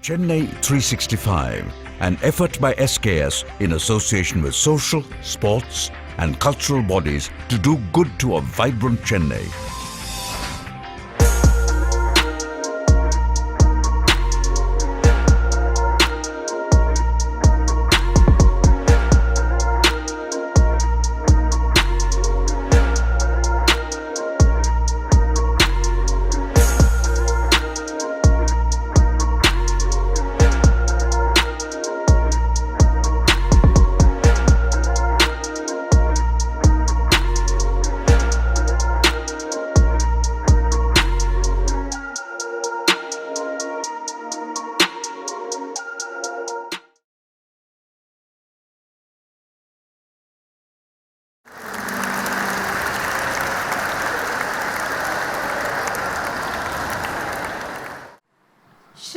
Chennai 365, an effort by SKS in association with social, sports and cultural bodies to do good to a vibrant Chennai.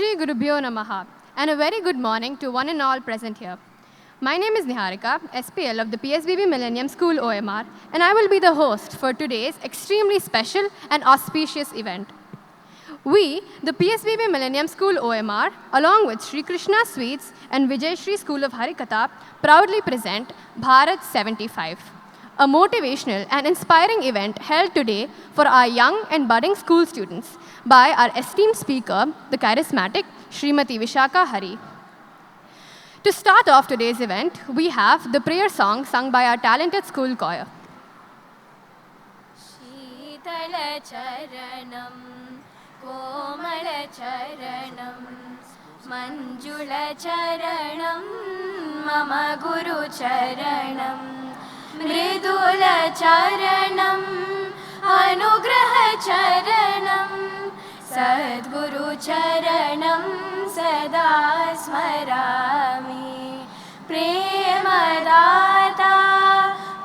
Shri Gurubhyo Namaha, and a very good morning to one and all present here. My name is Niharika, SPL of the PSBB Millennium School OMR, and I will be the host for today's extremely special and auspicious event. We, the PSBB Millennium School OMR, along with Sri Krishna Sweets and Vijay Shri School of Harikatha, proudly present Bharat 75, a motivational and inspiring event held today for our young and budding school students by our esteemed speaker, the charismatic Smt Vishakha Hari. To start off today's event, we have the prayer song sung by our talented school choir. Shitala charanam, komala charanam, manjula charanam, mama guru charanam, mridula charanam, anugraha charanam, Sadguru charanam sada smarami, premadata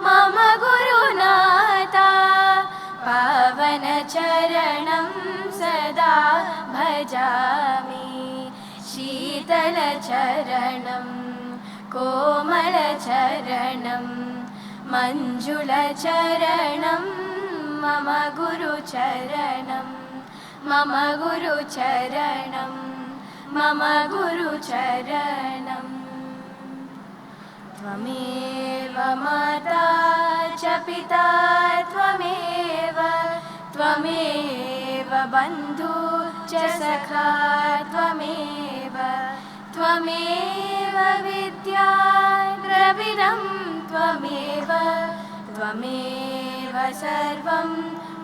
mama gurunata, pavana charanam sada bhajami, shitala charanam, komala charanam, manjula charanam, mama guru charanam, Mama Guru Charanam, Mama Guru Charanam. Tvameva Mata cha Pita, Tvameva Bandhu cha Sakha, Tvameva Vidya Dravidam, Tvameva Sarvam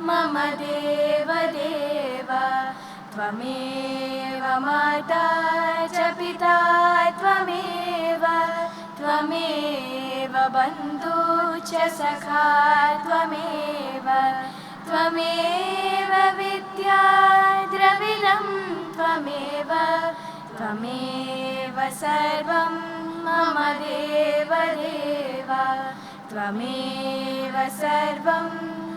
Mama Deva Deva, Tvameva Mata cha Pita, Tvameva Bandhu cha Sakha, Tvameva Vidya Dravidam, Tvameva Sarvam Mama Deva Deva, Tvameva Sarvam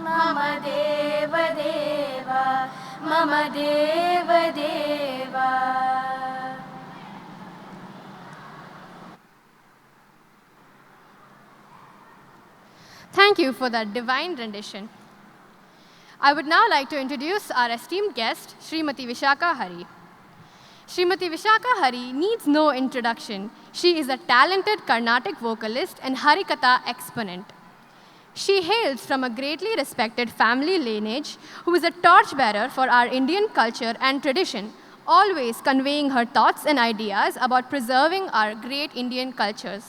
Mama Deva Deva, Mama Deva Deva. Thank you for that divine rendition. I would now like to introduce our esteemed guest, Srimati Vishakha Hari. Srimati Vishakha Hari needs no introduction. She is a talented Carnatic vocalist and Harikatha exponent. She hails from a greatly respected family lineage who is a torchbearer for our Indian culture and tradition, always conveying her thoughts and ideas about preserving our great Indian cultures.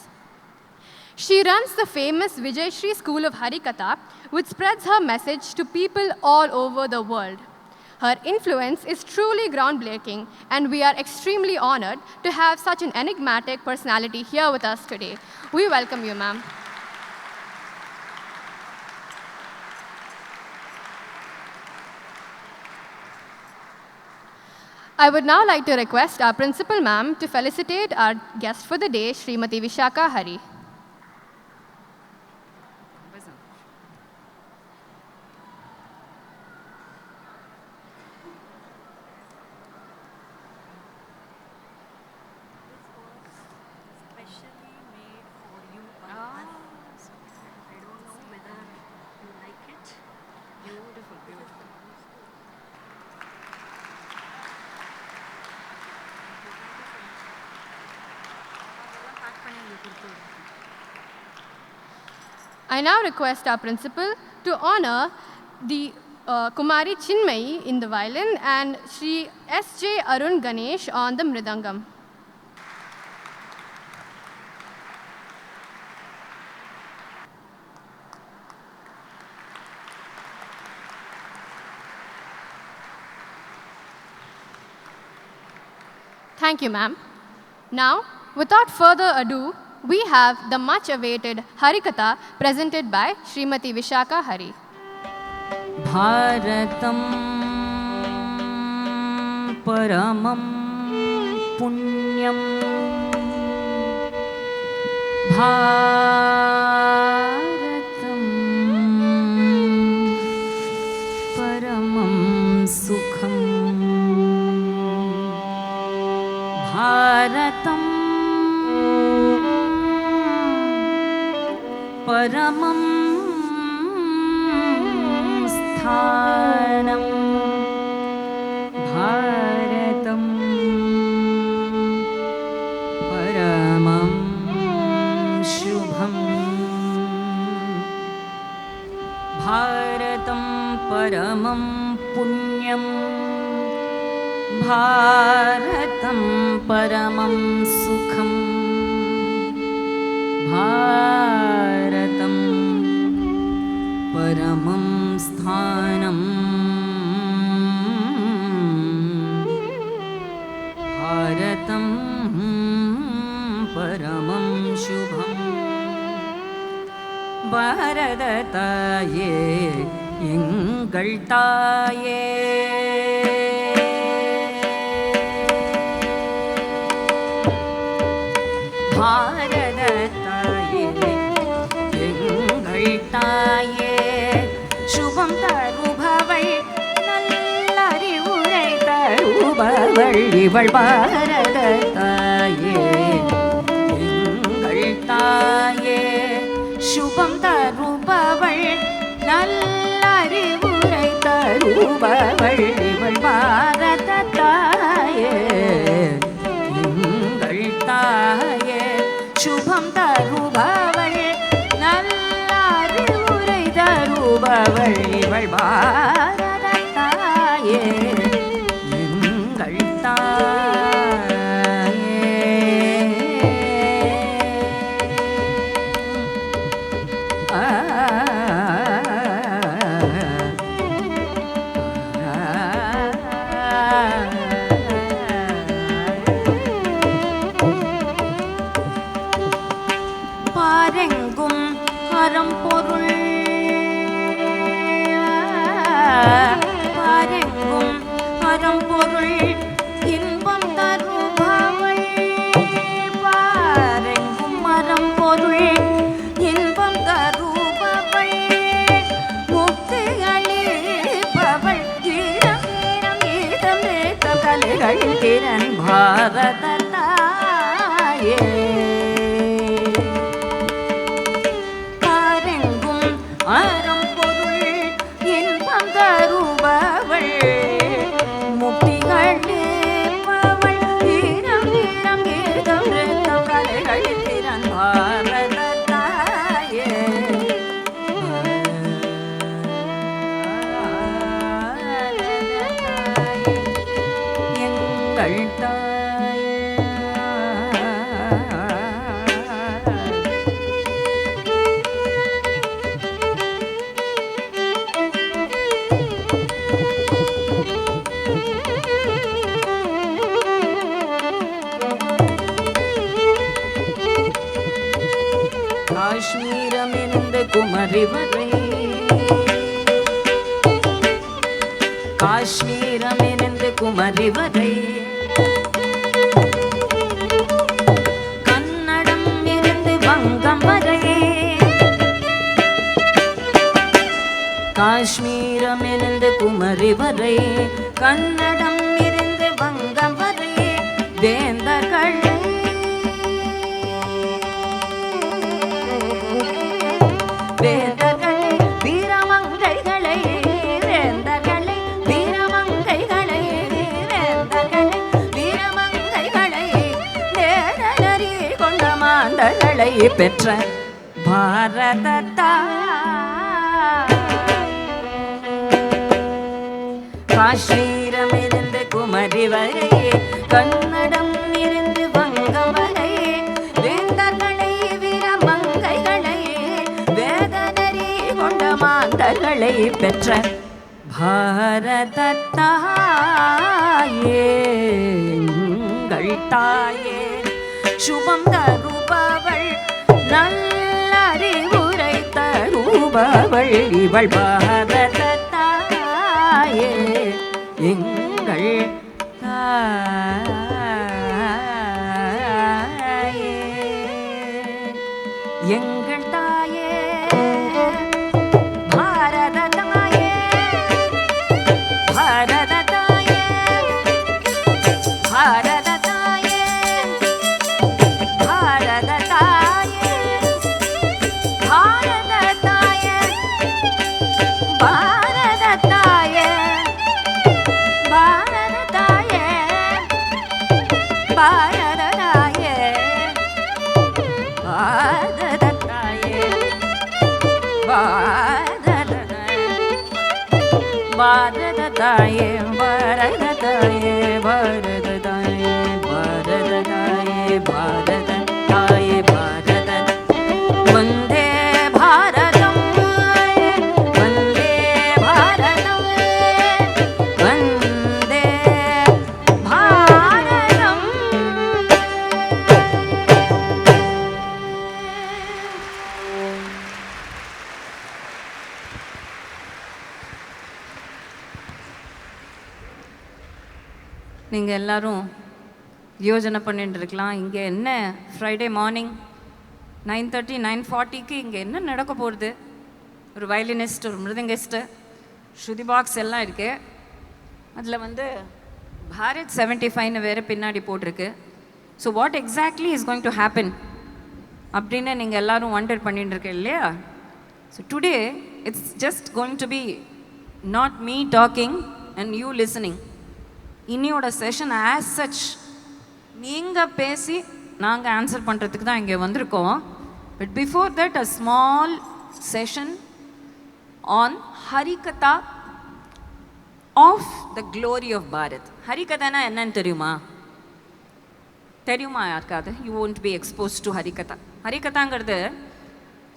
She runs the famous Vijay Shri School of Harikatha, which spreads her message to people all over the world. Her influence is truly groundbreaking, and we are extremely honored to have such an enigmatic personality here with us today. We welcome you, ma'am. I would now like to request our principal ma'am to felicitate our guest for the day, Srimati Vishakha Hari. I now request our principal to honor the Kumari Chinmayi in the violin and Sri S.J. Arun Ganesh on the mridangam. Thank you, ma'am. Now, without further ado, we have the much-awaited Harikatha presented by Srimati Vishakha Hari. Bharatam paramam punyam Bharatam paramam sukham Bharatam paramam sthanam Bharatam paramam shubham Bharatam paramam punyam Bharatam paramam sukham Bharatam paramam sthanam Bharatam paramam shubham Bharatataye engal taye Bharatataye engal taye Shubham tarubhavai nallarivurai tarubhavai Ival Bharatataye engal taye Shubham tarubhavai nallarivurai tarubhavai Ival Bharatataye engal taye Shubham tarubhavai nallarivurai tarubhavai Ival Bharatataye engal taye பாரெங்கும் அறம்பொருள் பாரெங்கும் அறம்பொருள் இன்பம் தருபவள் பாரெங்கும் அறம்பொருள் இன்பம் தருபவள் முக்திகளிப்பவள் தீரம் தீரம் கீதம் ரேத்தம் கலைகளில் திறன் பாரதத்தாயே அறம்பொருள் இன்பம் தருபவள் முக்திகளிப்பவள் தீரம் தீரம் கீதம் ரத்தம் கலைகளில் திறன் பாரதத்தாயே எங்கள் தாயே காஷ்மீரமிருந்து குமரி வரை காஷ்மீரமிருந்து குமரி வரை கன்னடம் இருந்து வங்கம் வரை காஷ்மீரமிருந்து குமரி வரை கன்னடம் இருந்து வங்கம் வரை வேந்தர்கள் வேந்தர்கள் வீரமங்கைகளை வேந்தர்களை வீரமங்கைகளை வேந்தர்களை வீரமங்கைகளை வேதனறி கொண்ட மாந்தர்களை பெற்ற காஷ்மீரமிருந்து குமரி வரை கன்னடம் இருந்து வங்கம் வரை வேந்தர்களை வீரமங்கைகளை வேதனரி கொண்ட மாந்தர்களை பெற்ற பாரத தாயே எங்கள் தாயே சுபம் தருபவள் நல்லறிவுரை தருபவள் இவள் பாரத தாயே எங்கள் தாயே எங்கள் தாயே பாரத தாயே பாரத தாயே பாரத தாயே பாரத தாயே பாரத தாயே பாரத தாயே பாரத தாயே பாரத தாயே பாரத தாயே பாரத தாயே பாரத தாயே பாரத தாயே பாரத தாயே பாரத தாயே பாரத வந்தே பாரதம் வந்தே பாரதம் வந்தே பாரதம். நீங்கள் எல்லாரும் யோஜனை பண்ணிட்டு இருக்கலாம், இங்கே என்ன ஃப்ரைடே மார்னிங் 9:30 9:40க்கு இங்கே என்ன நடக்க போகிறது? ஒரு வயலினிஸ்ட், ஒரு மிருதங்கிஸ்ட்டு, ஸ்ருதி பாக்ஸ் எல்லாம் இருக்கு. அதில் வந்து பாரத் 75ன்னு வேறு பின்னாடி போட்டிருக்கு. So what exactly is going to happen அப்படின்னு நீங்கள் எல்லோரும் வண்டர் பண்ணிட்டு இருக்கேன் இல்லையா? So today it's just going to be not me talking and you listening. இன்னியோட செஷன் ஆஸ் சச் நீங்கள் பேசி நாங்கள் ஆன்சர் பண்ணுறதுக்கு தான் இங்கே வந்திருக்கோம். But before that a small session on Harikatha of the glory of Bharat. ஹரிகதானா என்னன்னு தெரியுமா? தெரியுமா யாருக்காவது? You won't be exposed to Harikatha. ஹரிகதாங்கிறது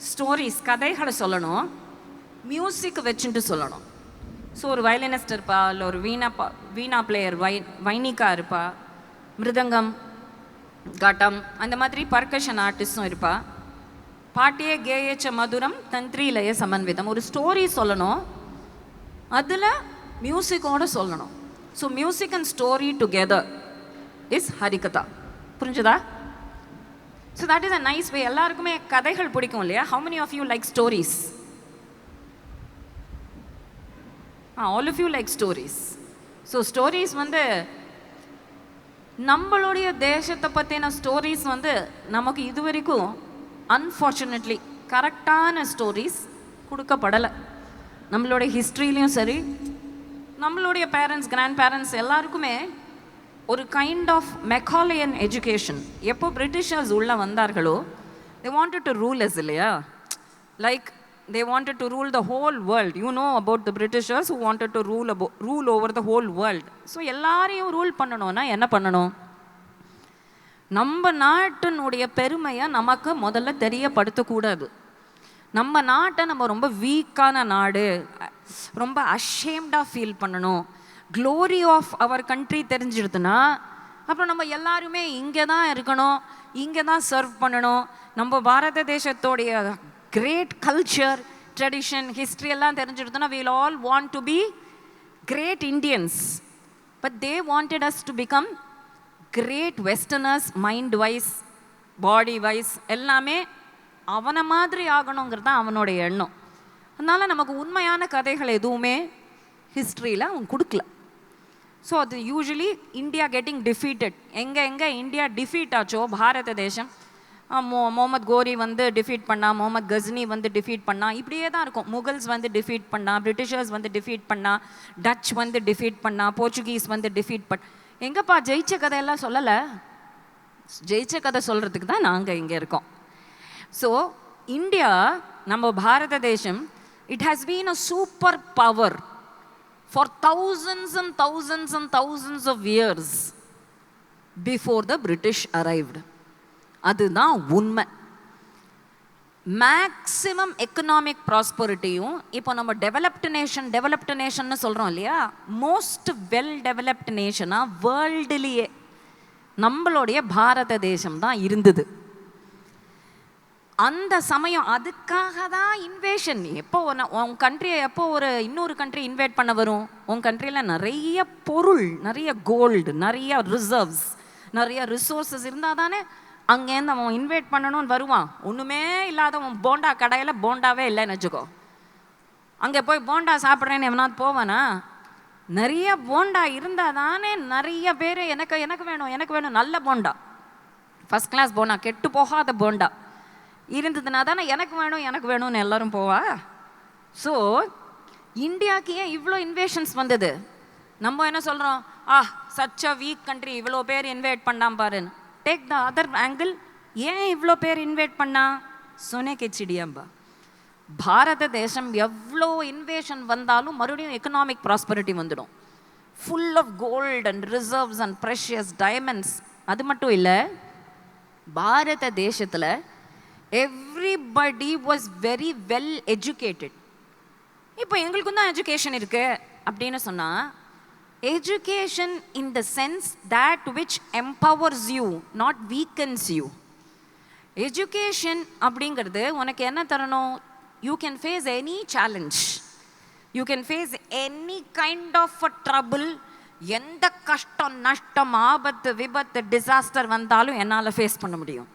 ஸ்டோரிஸ், கதைகளை சொல்லணும், மியூசிக் வச்சுட்டு சொல்லணும். ஸோ ஒரு வயலினிஸ்ட் இருப்பா, இல்லை ஒரு வீணா பிளேயர், வைனிகா இருப்பா, மிருதங்கம், கட்டம், அந்த மாதிரி பர்கஷன் ஆர்டிஸ்டும் இருப்பா. பாட்டியே கேயச்ச மதுரம் தந்திரிலய சமன்விதம். ஒரு ஸ்டோரி சொல்லணும், அதில் மியூசிக்கோடு சொல்லணும். So music and story together is Harikatha. புரிஞ்சுதா? So that is a nice way. எல்லாருக்குமே கதைகள் பிடிக்கும் இல்லையா? How many of you like stories? All of you like stories. So stories வந்து நம்மளுடைய தேசத்தை பற்றின ஸ்டோரிஸ் வந்து நமக்கு இது வரைக்கும் அன்ஃபார்ச்சுனேட்லி கரெக்டான ஸ்டோரிஸ் கொடுக்கப்படலை. நம்மளுடைய ஹிஸ்ட்ரியிலையும் சரி, நம்மளுடைய பேரண்ட்ஸ், கிராண்ட் பேரண்ட்ஸ் எல்லாருக்குமே ஒரு கைண்ட் ஆஃப் மெக்காலியன் எஜுகேஷன். எப்போ பிரிட்டிஷர்ஸ் உள்ளே வந்தார்களோ, they wanted to rule us இல்லையா? Like they wanted to rule the whole world. You know about the Britishers who wanted to rule over the whole world. So எல்லாரையும் rule பண்ணணும்னா என்ன பண்ணணும்? நம்ம நாட்டினுடைய பெருமையை நமக்கு முதல்ல தெரியப்படுத்தக்கூடாது. நம்ம நாட்டை நம்ம ரொம்ப வீக்கான நாடு, ரொம்ப அஷேம்டாக ஃபீல் பண்ணணும். க்ளோரி ஆஃப் அவர் கண்ட்ரி தெரிஞ்சிடுதுன்னா அப்புறம் நம்ம எல்லாருமே இங்கே தான் இருக்கணும், இங்கே தான் சர்வ் பண்ணணும். நம்ம பாரத தேசத்தோடைய கிரேட் கல்ச்சர், ட்ரெடிஷன், ஹிஸ்ட்ரி எல்லாம் தெரிஞ்சிடுதுன்னா we'll all want to be great Indians. But they wanted us to become great Westerners, mind wise, body wise, எல்லாமே அவனை மாதிரி ஆகணுங்கிறது தான் அவனுடைய எண்ணம். அதனால் நமக்கு உண்மையான கதைகள் எதுவுமே ஹிஸ்ட்ரியில் அவன் கொடுக்கல. ஸோ அது யூஸ்வலி இந்தியா கெட்டிங் டிஃபீட்டட். எங்கே இந்தியா டிஃபீட் ஆச்சோ, பாரத தேசம், முகமது கோரி வந்து டிஃபீட் பண்ணா, முகமது கஸ்னி வந்து டிஃபீட் பண்ணா, இப்படியே தான் இருக்கும். முகல்ஸ் வந்து டிஃபீட் பண்ணா, பிரிட்டிஷர்ஸ் வந்து டிஃபீட் பண்ணா, டச் வந்து டிஃபீட் பண்ணா, போர்ச்சுகீஸ் வந்து டிஃபீட் எங்கப்பா ஜெயிச்ச கதையெல்லாம் சொல்லலை. ஜெயிச்ச கதை சொல்கிறதுக்கு தான் நாங்கள் இங்கே இருக்கோம். ஸோ இந்தியா, நம்ம பாரத தேசம், it has been a super power for thousands and thousands and thousands of years before the British arrived. அதுதான் உண்மை. மேக்ஸிமம் எக்கனாமிக் ப்ராஸ்பரிட்டியும் இப்போ நம்ம டெவலப்டு நேஷன்னு சொல்கிறோம் இல்லையா, மோஸ்ட் வெல் டெவலப்டு நேஷனாக வேர்ல்டுலேயே நம்மளுடைய பாரத தேசம் தான் இருந்தது. அந்த சமயம் அதுக்காக தான் இன்வேஷன். எப்போ உன் கண்ட்ரியை எப்போ இன்னொரு கண்ட்ரி இன்வைட் பண்ண வரும்? உன் கண்ட்ரியில் நிறைய பொருள், நிறைய கோல்டு, நிறைய ரிசர்வ்ஸ், நிறைய ரிசோர்ஸஸ் இருந்தால் தானே அங்கேருந்து அவன் இன்வைட் பண்ணணும்னு வருவான். ஒன்றுமே இல்லாத உன் போண்டா கடையில் போண்டாவே இல்லைன்னு வச்சுக்கோ, அங்கே போய் போண்டா சாப்பிட்றேன்னு எவனாவது போவானா? நிறைய போண்டா இருந்தால் தானே நிறைய பேர் எனக்கு வேணும் நல்ல போண்டா, ஃபஸ்ட் கிளாஸ் போண்டா, கெட்டு போகாத போண்டா இருந்ததுனா தானே எனக்கு வேணும்னு எல்லோரும் போவா. ஸோ இந்தியாவுக்கு ஏன் இவ்வளோ இன்வேஷன்ஸ் வந்தது? நம்ம என்ன சொல்கிறோம், சச் அ வீக் கண்ட்ரி, இவ்வளோ பேர் இன்வைட் பண்ணாம பாருன்னு. டேக் த அதர் ஆங்கிள், ஏன் இவ்வளோ பேர் இன்வைட் பண்ணா? சொனே கெச்சிடியாம்பா. பாரத தேசம் எவ்வளோ இன்வேஷன் வந்தாலும் மறுபடியும் எக்கனாமிக் ப்ராஸ்பரிட்டி வந்துடும். Full of gold and reserves and precious diamonds. அது மட்டும் இல்லை, பாரத தேசத்தில் everybody was very well educated. இப்போ எங்களுக்கும் தான் எஜுகேஷன் இருக்கு அப்படின்னு சொன்னால், education in the sense that which empowers you, not weakens you. Education அப்படிங்கிறது உனக்கு என்ன தரணும்? You can face any challenge, you can face any kind of a trouble. எந்த கஷ்டம், நஷ்டம், ஆபத்து, விபத்து, டிசாஸ்டர் வந்தாலும் என்னால் ஃபேஸ் பண்ண முடியும்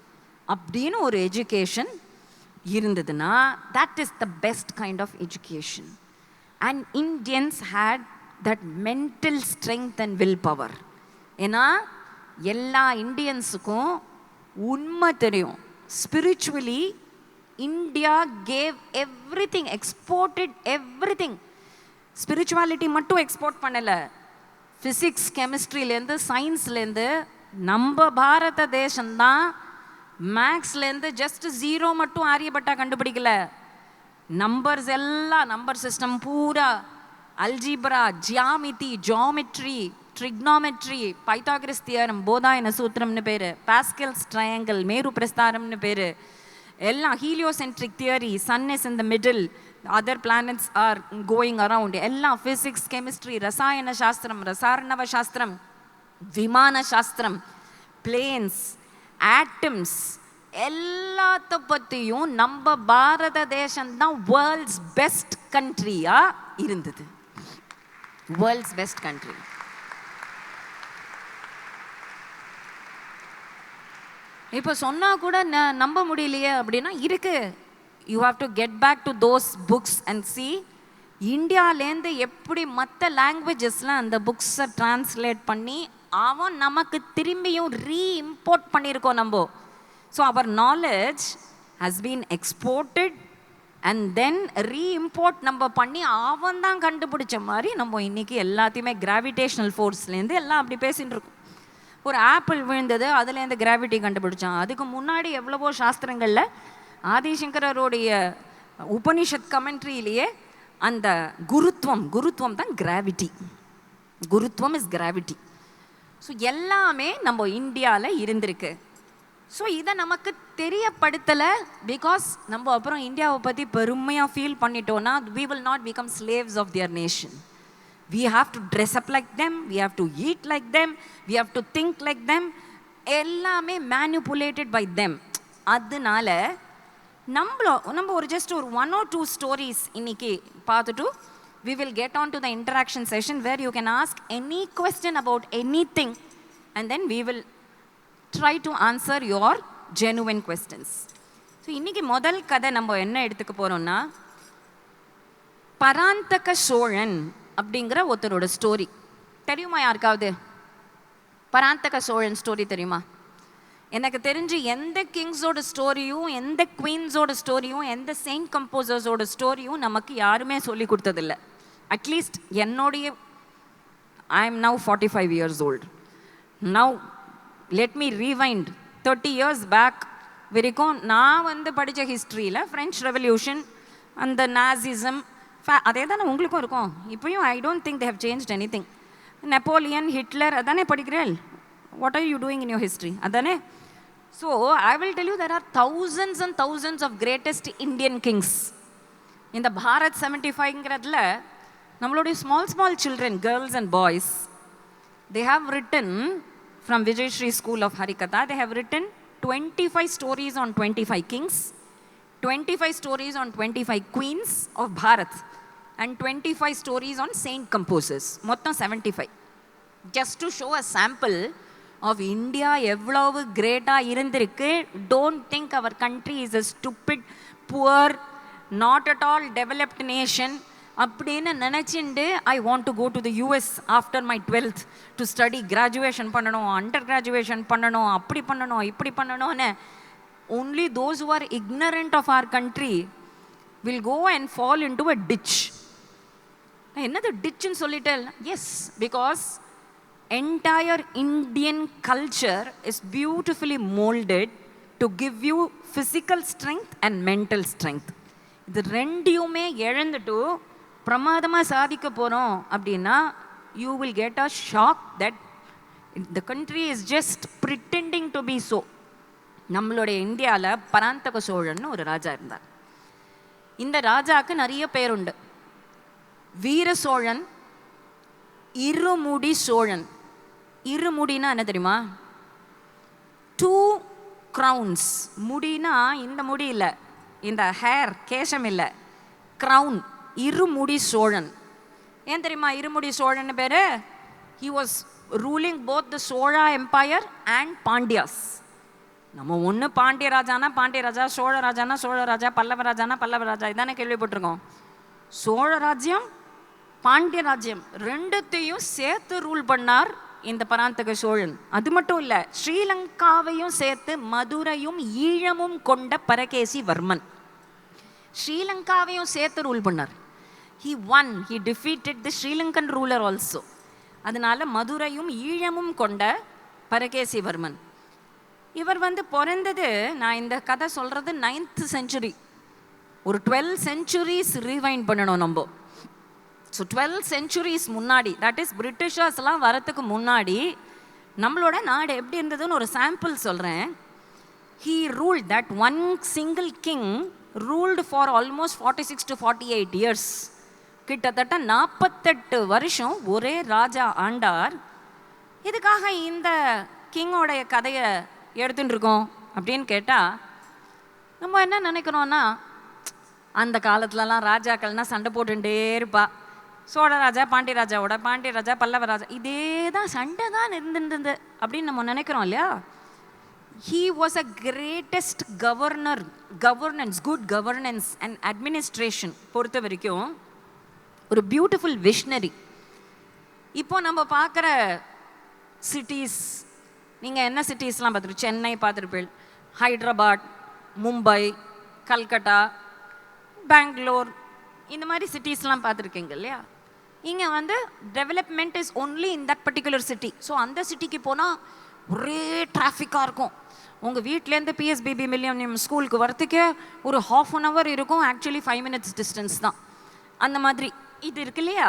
அப்படின்னு ஒரு எஜுகேஷன் இருந்ததுன்னா, that is the best kind of education. And Indians had that mental strength and willpower. ஏன்னா எல்லா இண்டியன்ஸுக்கும் உண்மை தெரியும், spiritually India gave everything, exported everything. Spirituality மட்டும் எக்ஸ்போர்ட் பண்ணலை, ஃபிசிக்ஸ், கெமிஸ்ட்ரிலேருந்து, சயின்ஸ்லேருந்து நம்ம பாரத தேசம்தான். மேக்ஸ்லேருந்து ஜஸ்ட் 0 மட்டும் ஆரியப்பட்டா கண்டுபிடிக்கல, நம்பர்ஸ் எல்லாம், நம்பர் சிஸ்டம் பூரா, algebra, geometry, trigonometry, Pythagoras theorem, Baudhayana சூத்திரம்னு பேர், பாஸ்கல்ஸ் ட்ரையாங்கிள், மேரு பிரஸ்தாரம்னு பேர், எல்லாம் heliocentric theory, sun is in the middle, other planets are going around, எல்லாம் ஃபிசிக்ஸ், கெமிஸ்ட்ரி, ரசாயன சாஸ்திரம், ரசாயனவ சாஸ்திரம், விமான சாஸ்திரம், பிளேன்ஸ், ஆட்டம்ஸ், எல்லாத்த பற்றியும் நம்ம பாரத தேசம்தான் வேர்ல்ட்ஸ் பெஸ்ட் கண்ட்ரியாக இருந்தது. World's best country. இப்போ சொன்னால் கூட நம்ப முடியலையே அப்படின்னா இருக்கு. You have to get back to those books and see, இந்தியாவிலேருந்து எப்படி மற்ற லாங்குவேஜஸ்லாம் அந்த புக்ஸை டிரான்ஸ்லேட் பண்ணி அவன் நமக்கு திரும்பியும் ரீஇம்போர்ட் பண்ணியிருக்கோம் நம்ம. So our knowledge has been exported and then reimport நம்ம பண்ணி அவன் தான் கண்டுபிடிச்ச மாதிரி நம்ம இன்றைக்கி எல்லாத்தையுமே கிராவிடேஷனல் ஃபோர்ஸ்லேருந்து எல்லாம் அப்படி பேசிகிட்டு இருக்கோம். ஒரு ஆப்பிள் விழுந்தது, அதுலேருந்து கிராவிட்டி கண்டுபிடிச்சான். அதுக்கு முன்னாடி எவ்வளவோ சாஸ்திரங்களில் ஆதிசங்கரோடைய உபனிஷத் கமெண்ட்ரியிலேயே அந்த குருத்துவம் தான் கிராவிட்டி. குருத்துவம் இஸ் கிராவிட்டி. ஸோ எல்லாமே நம்ம இந்தியாவில் இருந்திருக்கு. ஸோ இதை நமக்கு தெரியப்படுத்தலை. பிகாஸ் நம்ம அப்புறம் இந்தியாவை பற்றி பெருமையாக ஃபீல் பண்ணிட்டோன்னா, we will not become slaves of their nation. We have to dress up like them, we have to eat like them, we have to think like them. எல்லாமே manipulated by them. அதனால நம்ம ஒரு just ஒரு 1 or 2 stories இன்னைக்கு பார்த்துட்டு we will get on to the interaction session where you can ask any question about anything and then we will try to answer your genuine questions. So இன்னைக்கு முதல் கதை நம்ம என்ன எடுத்துக்க போகிறோம்னா, பராந்தக சோழன் அப்படிங்கிற ஒருத்தரோட ஸ்டோரி. தெரியுமா யாருக்காவது பராந்தக சோழன் ஸ்டோரி தெரியுமா? எனக்கு தெரிஞ்சு எந்த கிங்ஸோட ஸ்டோரியும், எந்த குவீன்ஸோட ஸ்டோரியும், எந்த செயின்ட் கம்போசர்ஸோட ஸ்டோரியும் நமக்கு யாருமே சொல்லி கொடுத்ததில்லை. அட்லீஸ்ட் என்னுடைய, I am now 45 years old. Now let me rewind 30 years back. வரைக்கும் நான் வந்து படித்த ஹிஸ்ட்ரியில் ஃப்ரெஞ்ச் ரெவல்யூஷன் அந்த நாசிசம் அதே தானே உங்களுக்கும் இருக்கும் இப்போயும். I don't think they have changed any thing. Napoleon, Hitler அதானே படிக்கிறேன். What are you doing in your history அதானே. So I will tell you there are thousands and thousands of greatest Indian kings. இந்த பாரத் 75ங்கிறதுல நம்மளுடைய small children, girls and boys, they have written from Vijay Sri School of Harikatha, they have written 25 stories on 25 kings, 25 stories on 25 queens of Bharat, and 25 stories on saint composers. மொத்தம் 75. Just to show a sample of India எவ்வளவு கிரேட்டாக இருந்திருக்கு. Don't think our country is a stupid, poor, not at all developed nation அப்படின்னு நினச்சிண்டு I want to go to the US after my 12th to study, graduation பண்ணணும், under graduation பண்ணணும், அப்படி பண்ணணும், இப்படி பண்ணணும்னு. only those who are ignorant of our country will go and fall into a ditch. என்னது டிச்சுன்னு சொல்லிட்டேன்? Yes, because entire Indian culture is beautifully molded to give you physical strength and mental strength. இது ரெண்டையுமே இழந்துட்டு பிரமாதமாக சாதிக்க போகிறோம் அப்படின்னா you will get a shock that the country is just pretending to be so. நம்மளுடைய இந்தியாவில் பராந்தக சோழன் ஒரு ராஜா இருந்தார். இந்த ராஜாவுக்கு நிறைய பேருண்டு. வீர சோழன், இருமுடி சோழன். இருமுடினா என்ன தெரியுமா? 2 crowns. முடினா இந்த முடி இல்லை, இந்த ஹேர் கேசம் இல்லை, க்ரௌன். இருமுடி சோழன். ஏன் தெரியுமா இருமுடி சோழன் பேர்? he was ruling both the Sola empire and Pandyas. நம்ம ஒன்று பாண்டிய ராஜானா பாண்டிய ராஜா, சோழ ராஜானா சோழ ராஜா, பல்லவ ராஜானா பல்லவ ராஜா, இதானே கேள்விப்பட்டிருக்கோம். சோழ ராஜ்யம், பாண்டிய ராஜ்யம் ரெண்டுத்தையும் சேர்த்து ரூல் பண்ணார் இந்த பராந்தக சோழன். அது மட்டும் இல்லை, ஸ்ரீலங்காவையும் சேர்த்து மதுரையும் ஈழமும் கொண்ட பரகேசி வர்மன். ஸ்ரீலங்காவையும் சேர்த்து ரூல் பண்ணார். he won, he defeated the Sri Lankan ruler also. அதனால மதுரையும் ஈழமும் கொண்ட பரகேசி வர்மன். இவர் வந்து பிறந்தது, நான் இந்த கதை சொல்கிறது 9th century. ஒரு 12 centuries ரீவைண்ட் பண்ணணும் நம்ம. ஸோ 12 centuries முன்னாடி, தட் இஸ் பிரிட்டிஷர்ஸ்லாம் வரத்துக்கு முன்னாடி நம்மளோட நாடு எப்படி இருந்ததுன்னு ஒரு சாம்பிள் சொல்கிறேன். he ruled, that one single king ruled for almost 46 to 48 years. கிட்டத்தட்ட 48 வருஷம் ஒரே ராஜா ஆண்டார். இதுக்காக இந்த கிங்கோடைய கதையை எடுத்துட்டு இருக்கோம் அப்படின்னு கேட்டால் நம்ம என்ன நினைக்கிறோன்னா, அந்த காலத்துலலாம் ராஜாக்கள்னால் சண்டை போட்டுட்டே இருப்பா. சோழ ராஜா பாண்டிய ராஜாவோட, பாண்டிய ராஜா பல்லவ ராஜா, இதே தான் சண்டை தான் இருந்துருந்தது அப்படின்னு நம்ம நினைக்கிறோம் இல்லையா? he was a greatest governance, good governance and administration பொறுத்த வரைக்கும் ஒரு பியூட்டிஃபுல் விஷனரி. இப்போ நம்ம பார்க்குற சிட்டிஸ், நீங்கள் என்ன சிட்டிஸ்லாம் பார்த்துருப்பீங்க? சென்னை பார்த்துருப்பீங்க, ஹைதராபாத், மும்பை, கல்கட்டா, பெங்களூர், இந்த மாதிரி சிட்டிஸ்லாம் பார்த்துருக்கீங்க இல்லையா? இங்கே வந்து development is only in that particular city. So அந்த சிட்டிக்கு போனால் ஒரே டிராஃபிக்காக இருக்கும். உங்கள் வீட்டிலேருந்து பிஎஸ்பிபி மில்லியனியம் ஸ்கூலுக்கு வரத்துக்கே ஒரு 1/2 hour இருக்கும். ஆக்சுவலி 5 minutes டிஸ்டன்ஸ் தான். அந்த மாதிரி இது இருக்கு இல்லையா?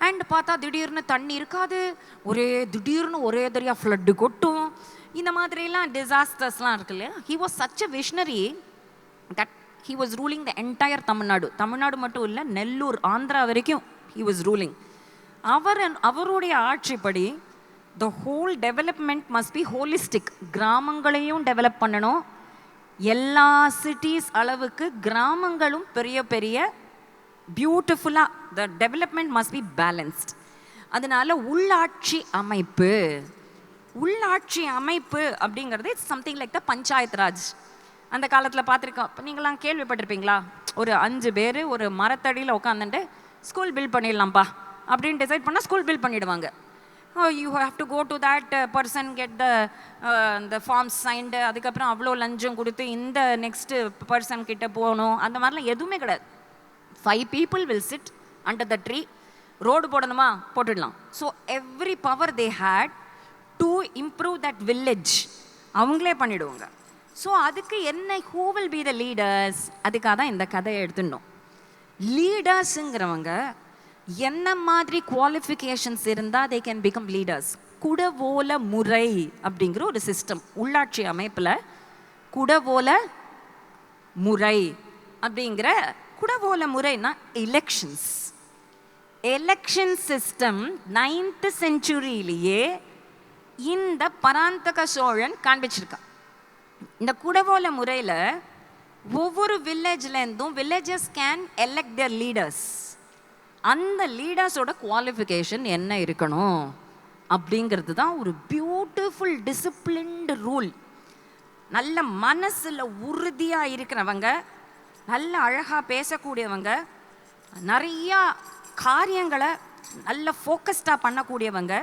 அண்ட் பார்த்தா திடீர்னு தண்ணி இருக்காது, திடீர்னு ஒரே தரியாக ஃப்ளட்டு கொட்டும். இந்த மாதிரிலாம் டிசாஸ்டர்ஸ்லாம் இருக்கு இல்லையா? He was such a visionary that he was ruling the entire Tamil Nadu. Tamil Nadu மட்டும் இல்லை, நெல்லூர், ஆந்திரா வரைக்கும் ஹி வாஸ் ரூலிங். அவருடைய ஆட்சிப்படி the whole development must be holistic. கிராமங்களையும் டெவலப் பண்ணணும். எல்லா சிட்டிஸ் அளவுக்கு கிராமங்களும் பெரிய பெரிய பியூட்டிஃபுல்லாக, the development must be balanced. அதனால உள்ளாட்சி அமைப்பு அப்படிங்கிறது it's something like the panchayat raj. அந்த காலத்தில் பார்த்துருக்கோம். இப்போ நீங்களாம் கேள்விப்பட்டிருப்பீங்களா? ஒரு 5 பேர் ஒரு மரத்தடியில் உட்காந்துட்டு ஸ்கூல் பில்ட் பண்ணிடலாம்ப்பா அப்படின்னு டிசைட் பண்ணால் ஸ்கூல் பில்ட் பண்ணிவிடுவாங்க. You have to go to that person, get the forms signed, அதுக்கப்புறம் அவ்வளோ லஞ்சம் கொடுத்து இந்த நெக்ஸ்ட்டு பர்சன் கிட்ட போகணும். அந்த மாதிரிலாம் எதுவுமே கிடையாது. 5 people will sit under the tree. Road போடணுமா போட்டுடலாம். So every power they had to improve that village அவங்களே பண்ணிவிடுவாங்க. ஸோ அதுக்கு என்ன, who will be the leaders, அதுக்காக தான் இந்த கதையை எடுத்துட்டோம். லீடர்ஸுங்கிறவங்க என்ன மாதிரி குவாலிஃபிகேஷன்ஸ் இருந்தால் they can become leaders. Kudavolai முறை அப்படிங்கிற ஒரு சிஸ்டம், உள்ளாட்சி அமைப்பில் குடவோல முறை அப்படிங்கிற, குடவோல முறைனா எலெக்ஷன்ஸ். எலெக்ஷன் சிஸ்டம் 9th செஞ்சுரியிலேயே இந்த பராந்தக சோழன் காண்பிச்சிருக்கான். இந்த குடவோல முறையில் ஒவ்வொரு வில்லேஜ்லேருந்தும் villages can elect their leaders. அந்த லீடர்ஸோட குவாலிஃபிகேஷன் என்ன இருக்கணும் அப்படிங்கிறது தான் ஒரு பியூட்டிஃபுல் டிசிப்ளின்டு ரூல். நல்ல மனசில் உறுதியாக இருக்கிறவங்க, நல்ல அழகாக பேசக்கூடியவங்க, நிறையா காரியங்களை நல்ல ஃபோக்கஸ்டாக பண்ணக்கூடியவங்க.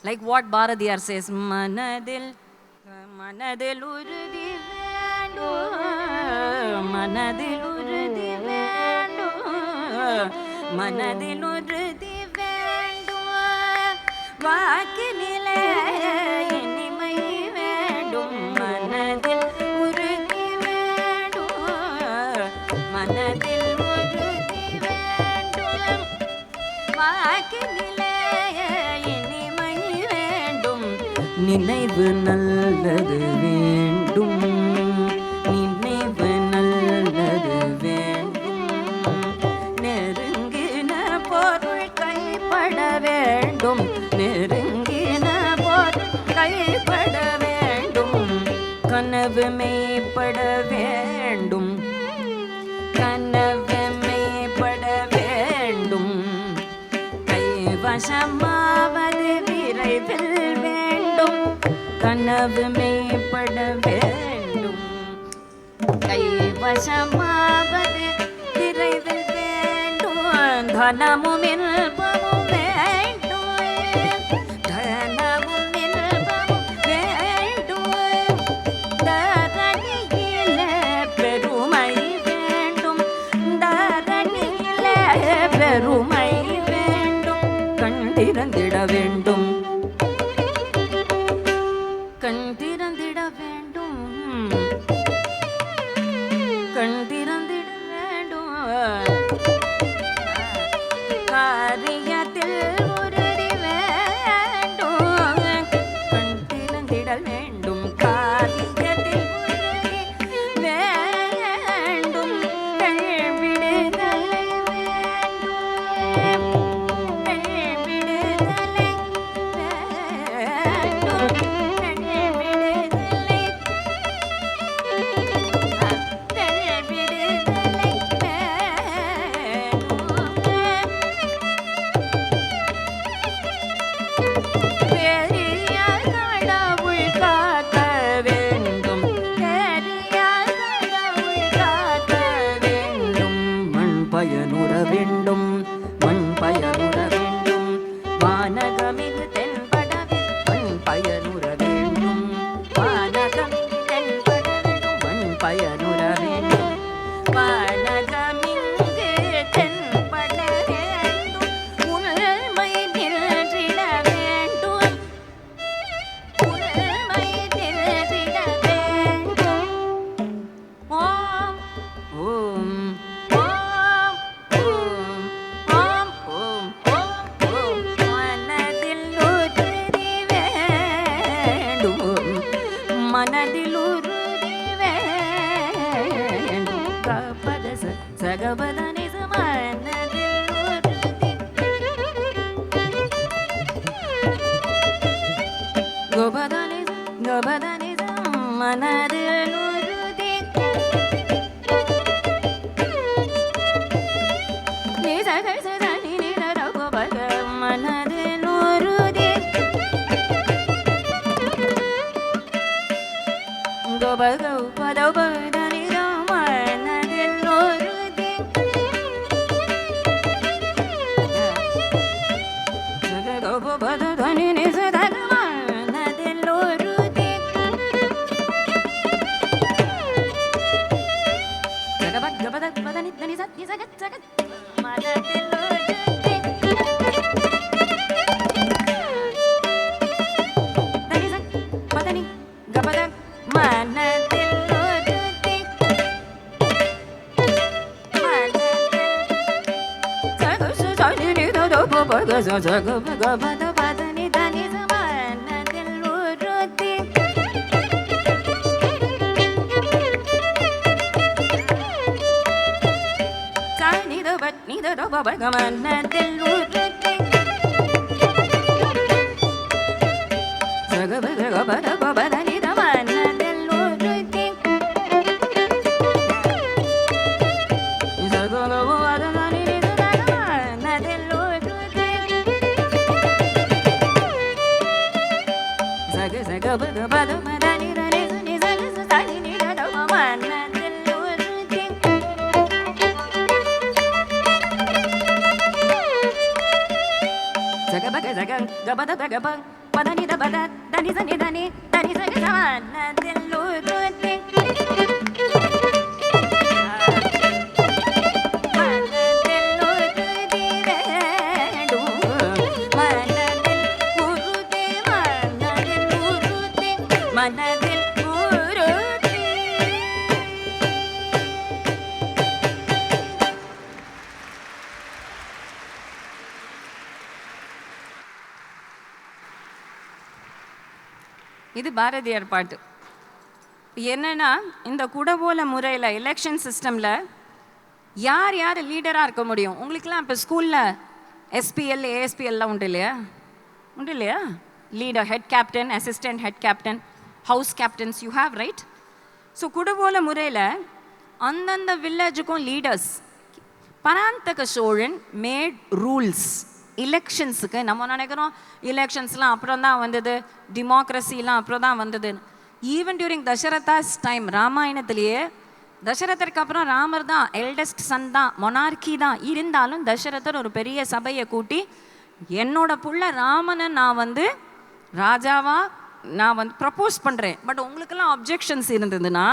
லைக் வாட் பாரதியார் சேஸ், மனதில் மனதில் உறுதி வேண்டும், மனதில் உறுதி வேண்டும், மனதில் உறுதி வேண்டும், வாக்கினிலே இனிமை வேண்டும், மனதில் உறுதி வேண்டும், மனதில் உறுதி வேண்டும், வாக்கினிலே இனிமை வேண்டும், நினைவு நல்லது வேண்டும், நினைவு நல்லது வேண்டும், நெருங்கின பொருள் கைப்பட வேண்டும், நெருங்கின பொருள் கைப்பட வேண்டும், கனவு மெய்ப்பட வேண்டும், கனவு மெய்ப்பட வேண்டும், கைவசமாவது விரைவில் வேண்டும், கனவு மெய்ப்பட வேண்டும், கைவசமாவது விரைவில் வேண்டும், தனமும் இன்பமும் வேண்டும், தனமும் இன்பமும் வேண்டும், தரணியிலே பெருமை வேண்டும், தரணியிலே பெருமை வேண்டும், கண் திறந்திட வேண்டும், கண் திறந்திட வேண்டும், கண் திறந்திட வேண்டும், காரியத்தில் உறுதி வேண்டும், கண் திறந்திட வேண்டும், காரியத்தில் உறுதி வேண்டும், விடுதலை வேண்டும், விடுதலை வேண்டும், பயனுற வேண்டும், மண் பயனுற வேண்டும், வானகமிகு தென்படவே மண் பயனுற வேண்டும், வானகமிகு தென்பட வேண்டும், மண் பயனுற வேண்டும், வானகமிகு தென்பட வேண்டும், உண்மை நின்றிட வேண்டும், உண்மை நின்றிட வேண்டும், ஓம் ஓம் மனதில் உறுதி வேண்டும், கபத சகபத நிச மனதில் உறுதி, கோபத நிச கோபத நிச மனதில் உறுதி, நிச கச தனி நிர கோபத மனதில் உறுதி, கோபத பத நிர மனதில் உறுதி, கோபத தனி நிச தக மனதில் உறுதி, கபத பத நித நிச நிச கச்ச மனதில் உறுதி, தனி ச பதனி கபத மனதில் இது பாரதியார் பாட்டு. என்னன்னா இந்த குடவோல முறையில் எலெக்ஷன் சிஸ்டமில் யார் யார் லீடராக இருக்க முடியும்? உங்களுக்குலாம் இப்போ ஸ்கூலில் எஸ்பிஎல் ஏஎஸ்பிஎல்லாம் உண்டு இல்லையா? உண்டு இல்லையா? Leader, head captain, assistant head captain, house captains you have, right? So Kudavolai முறையில் அந்தந்த வில்லேஜுக்கும் leaders. Parantaka Cholan made rules எலெக்ஷன்ஸுக்கு. நம்ம நினைக்கிறோம் எலெக்ஷன்ஸ்லாம் அப்புறம் தான் வந்தது, டெமோக்ரஸிலாம் அப்புறம் தான் வந்தது. ஈவன் டியூரிங் தசரதாஸ் டைம், ராமாயணத்திலேயே தசரதருக்கு அப்புறம் ராமர் தான் எல்டஸ்ட் சன் தான், மொனார்கி தான். இருந்தாலும் தசரதர் ஒரு பெரிய சபையை கூட்டி என்னோட புள்ள ராமனை நான் ராஜாவா நான் ப்ரப்போஸ் பண்ணுறேன், பட் உங்களுக்கெல்லாம் அப்ஜெக்ஷன்ஸ் இருந்ததுன்னா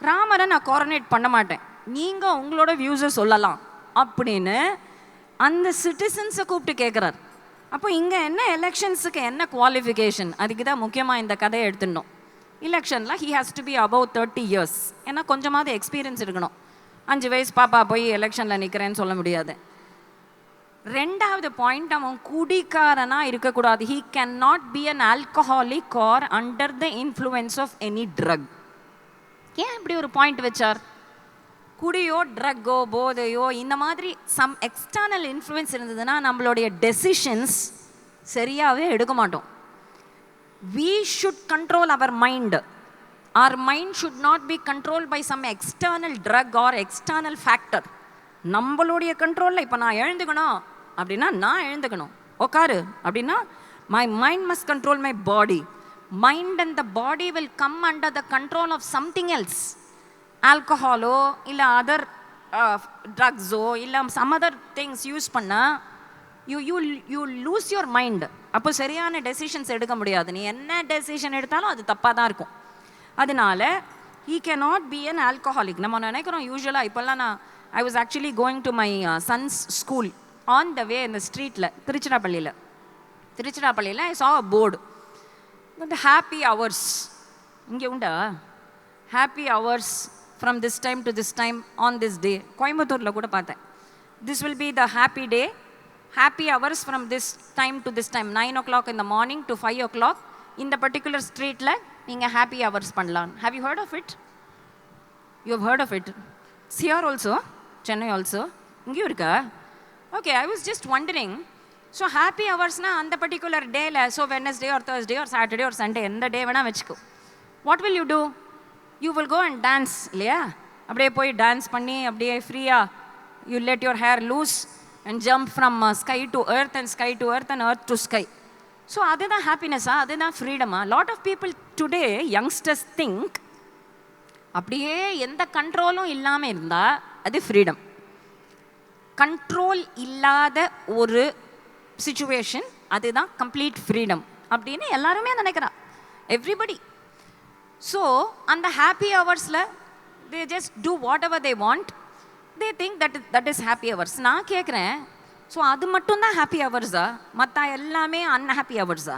ராமரை நான் கோரனேட் பண்ண மாட்டேன், நீங்கள் உங்களோட வியூஸை சொல்லலாம் அப்படின்னு அந்த சிட்டிசன்ஸை கூப்பிட்டு கேட்குறார். அப்போ இங்கே என்ன எலெக்ஷன்ஸுக்கு என்ன குவாலிஃபிகேஷன்? அதுக்கு தான் முக்கியமாக இந்த கதையை எடுத்துடணும். எலெக்ஷனில் he has to be above 30 years. ஏன்னா கொஞ்சமாவது எக்ஸ்பீரியன்ஸ் இருக்கணும். 5 வயசு பாப்பா போய் எலெக்ஷனில் நிற்கிறேன்னு சொல்ல முடியாது. ரெண்டாவது பாயிண்ட், அவன் குடிக்காரனாக இருக்கக்கூடாது. He can not be an alcoholic or under the influence of any drug. ஏன் இப்படி ஒரு பாயிண்ட் வச்சார்? குடியோ ட்ரக்கோ போதையோ இந்த மாதிரி சம் எக்ஸ்டர்னல் இன்ஃப்ளூயன்ஸ் இருந்ததுன்னா நம்மளுடைய டெசிஷன்ஸ் சரியாகவே எடுக்க மாட்டோம். We should control our mind. Our mind should not be controlled by some external drug or external factor. நம்மளுடைய கண்ட்ரோலில் இப்போ நான் எழுந்துக்கணும் அப்படின்னா நான் எழுந்துக்கணும். உக்காரு அப்படின்னா my mind must control my body. Mind and the body will come under the control of something else. ஆல்கஹாலோ இல்லை other ட்ரக்ஸோ இல்லை சம் அதர் திங்ஸ் யூஸ் பண்ணால் யூ லூஸ் யுவர் மைண்ட். அப்போ சரியான டெசிஷன்ஸ் எடுக்க முடியாது. நீ என்ன டெசிஷன் எடுத்தாலும் அது தப்பாக தான் இருக்கும். அதனால he cannot be an alcoholic. நம்ம நினைக்கிறோம் யூஸ்வலாக இப்போல்லாம் I was actually going to my son's school on the way இந்த ஸ்ட்ரீட்டில் திருச்சிராப்பள்ளியில் ஐ saw a board, the happy hours. இங்கே உண்டா happy hours from this time to this time on this day? கோயம்புத்தூரில் கூட பார்த்தேன். This will be the happy day, happy hours from this time to this time, 9 o'clock in the morning to 5 o'clock இந்த particular ஸ்ட்ரீட்டில் நீங்கள் happy hours பண்ணலாம். Have you heard of it? You have heard of it? It's here also, Chennai also. இங்கேயும் இருக்கா? Okay, I was just wondering. So happy hoursனா அந்த particular டேல, so Wednesday or Thursday or Saturday or Sunday எந்த day வேணால் வச்சுக்கோ. What will you do? You will go and dance இல்லையா? அப்படியே போய் டான்ஸ் பண்ணி அப்படியே ஃப்ரீயாக you let your hair loose and jump from sky to earth and sky to earth and earth to sky. So அதுதான் ஹாப்பினஸா? அதுதான் ஃப்ரீடமா? Lot of people today youngsters think அப்படியே எந்த கண்ட்ரோலும் இல்லாமல் இருந்தால் அது ஃப்ரீடம். கண்ட்ரோல் இல்லாத ஒரு சிச்சுவேஷன் அதுதான் கம்ப்ளீட் ஃப்ரீடம் அப்படின்னு எல்லாருமே நினைக்கிறா, எவ்ரிபடி. ஸோ அந்த ஹாப்பி ஹவர்ஸில் they just do what ever they want. They think that is happy hours. நான் கேட்குறேன், ஸோ அது மட்டும்தான் ஹாப்பி ஹவர்ஸா? மற்ற எல்லாமே அன்ஹாப்பி ஹவர்ஸா?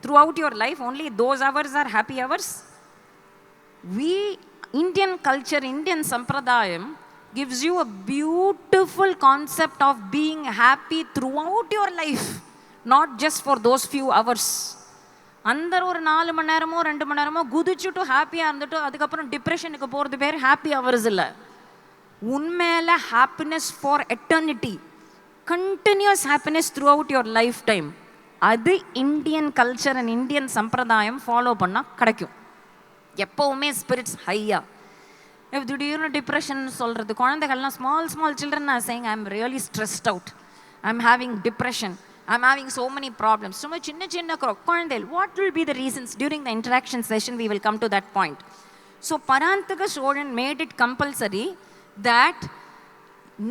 Throughout your life only those hours are happy hours? Indian culture, Indian sampradayam, gives you a beautiful concept of being happy throughout your life, not just for those few hours. அந்த ஒரு 4 மணி நேரமோ 2 மணி நேரமோ குதிச்சுட்டு ஹாப்பியாக இருந்துட்டு அதுக்கப்புறம் டிப்ரெஷனுக்கு போகிறது பேர் happy hours இல்லை. உண்மையில happiness for eternity, continuous happiness throughout your lifetime, அது இந்தியன் கல்ச்சர் அண்ட் இந்தியன் சம்பிரதாயம் ஃபாலோ பண்ணால் கிடைக்கும். எப்போவுமே ஸ்பிரிட்ஸ் ஹையா. திடீர்னு டிப்ரெஷன் சொல்கிறது, குழந்தைகள்லாம் small children are saying I am really stressed out, I am having depression, I am having so many problems. சும்மா சின்ன குழந்தைகள், what will be the reasons? During the interaction session we will come to that point. So Parantaka Cholan made it compulsory that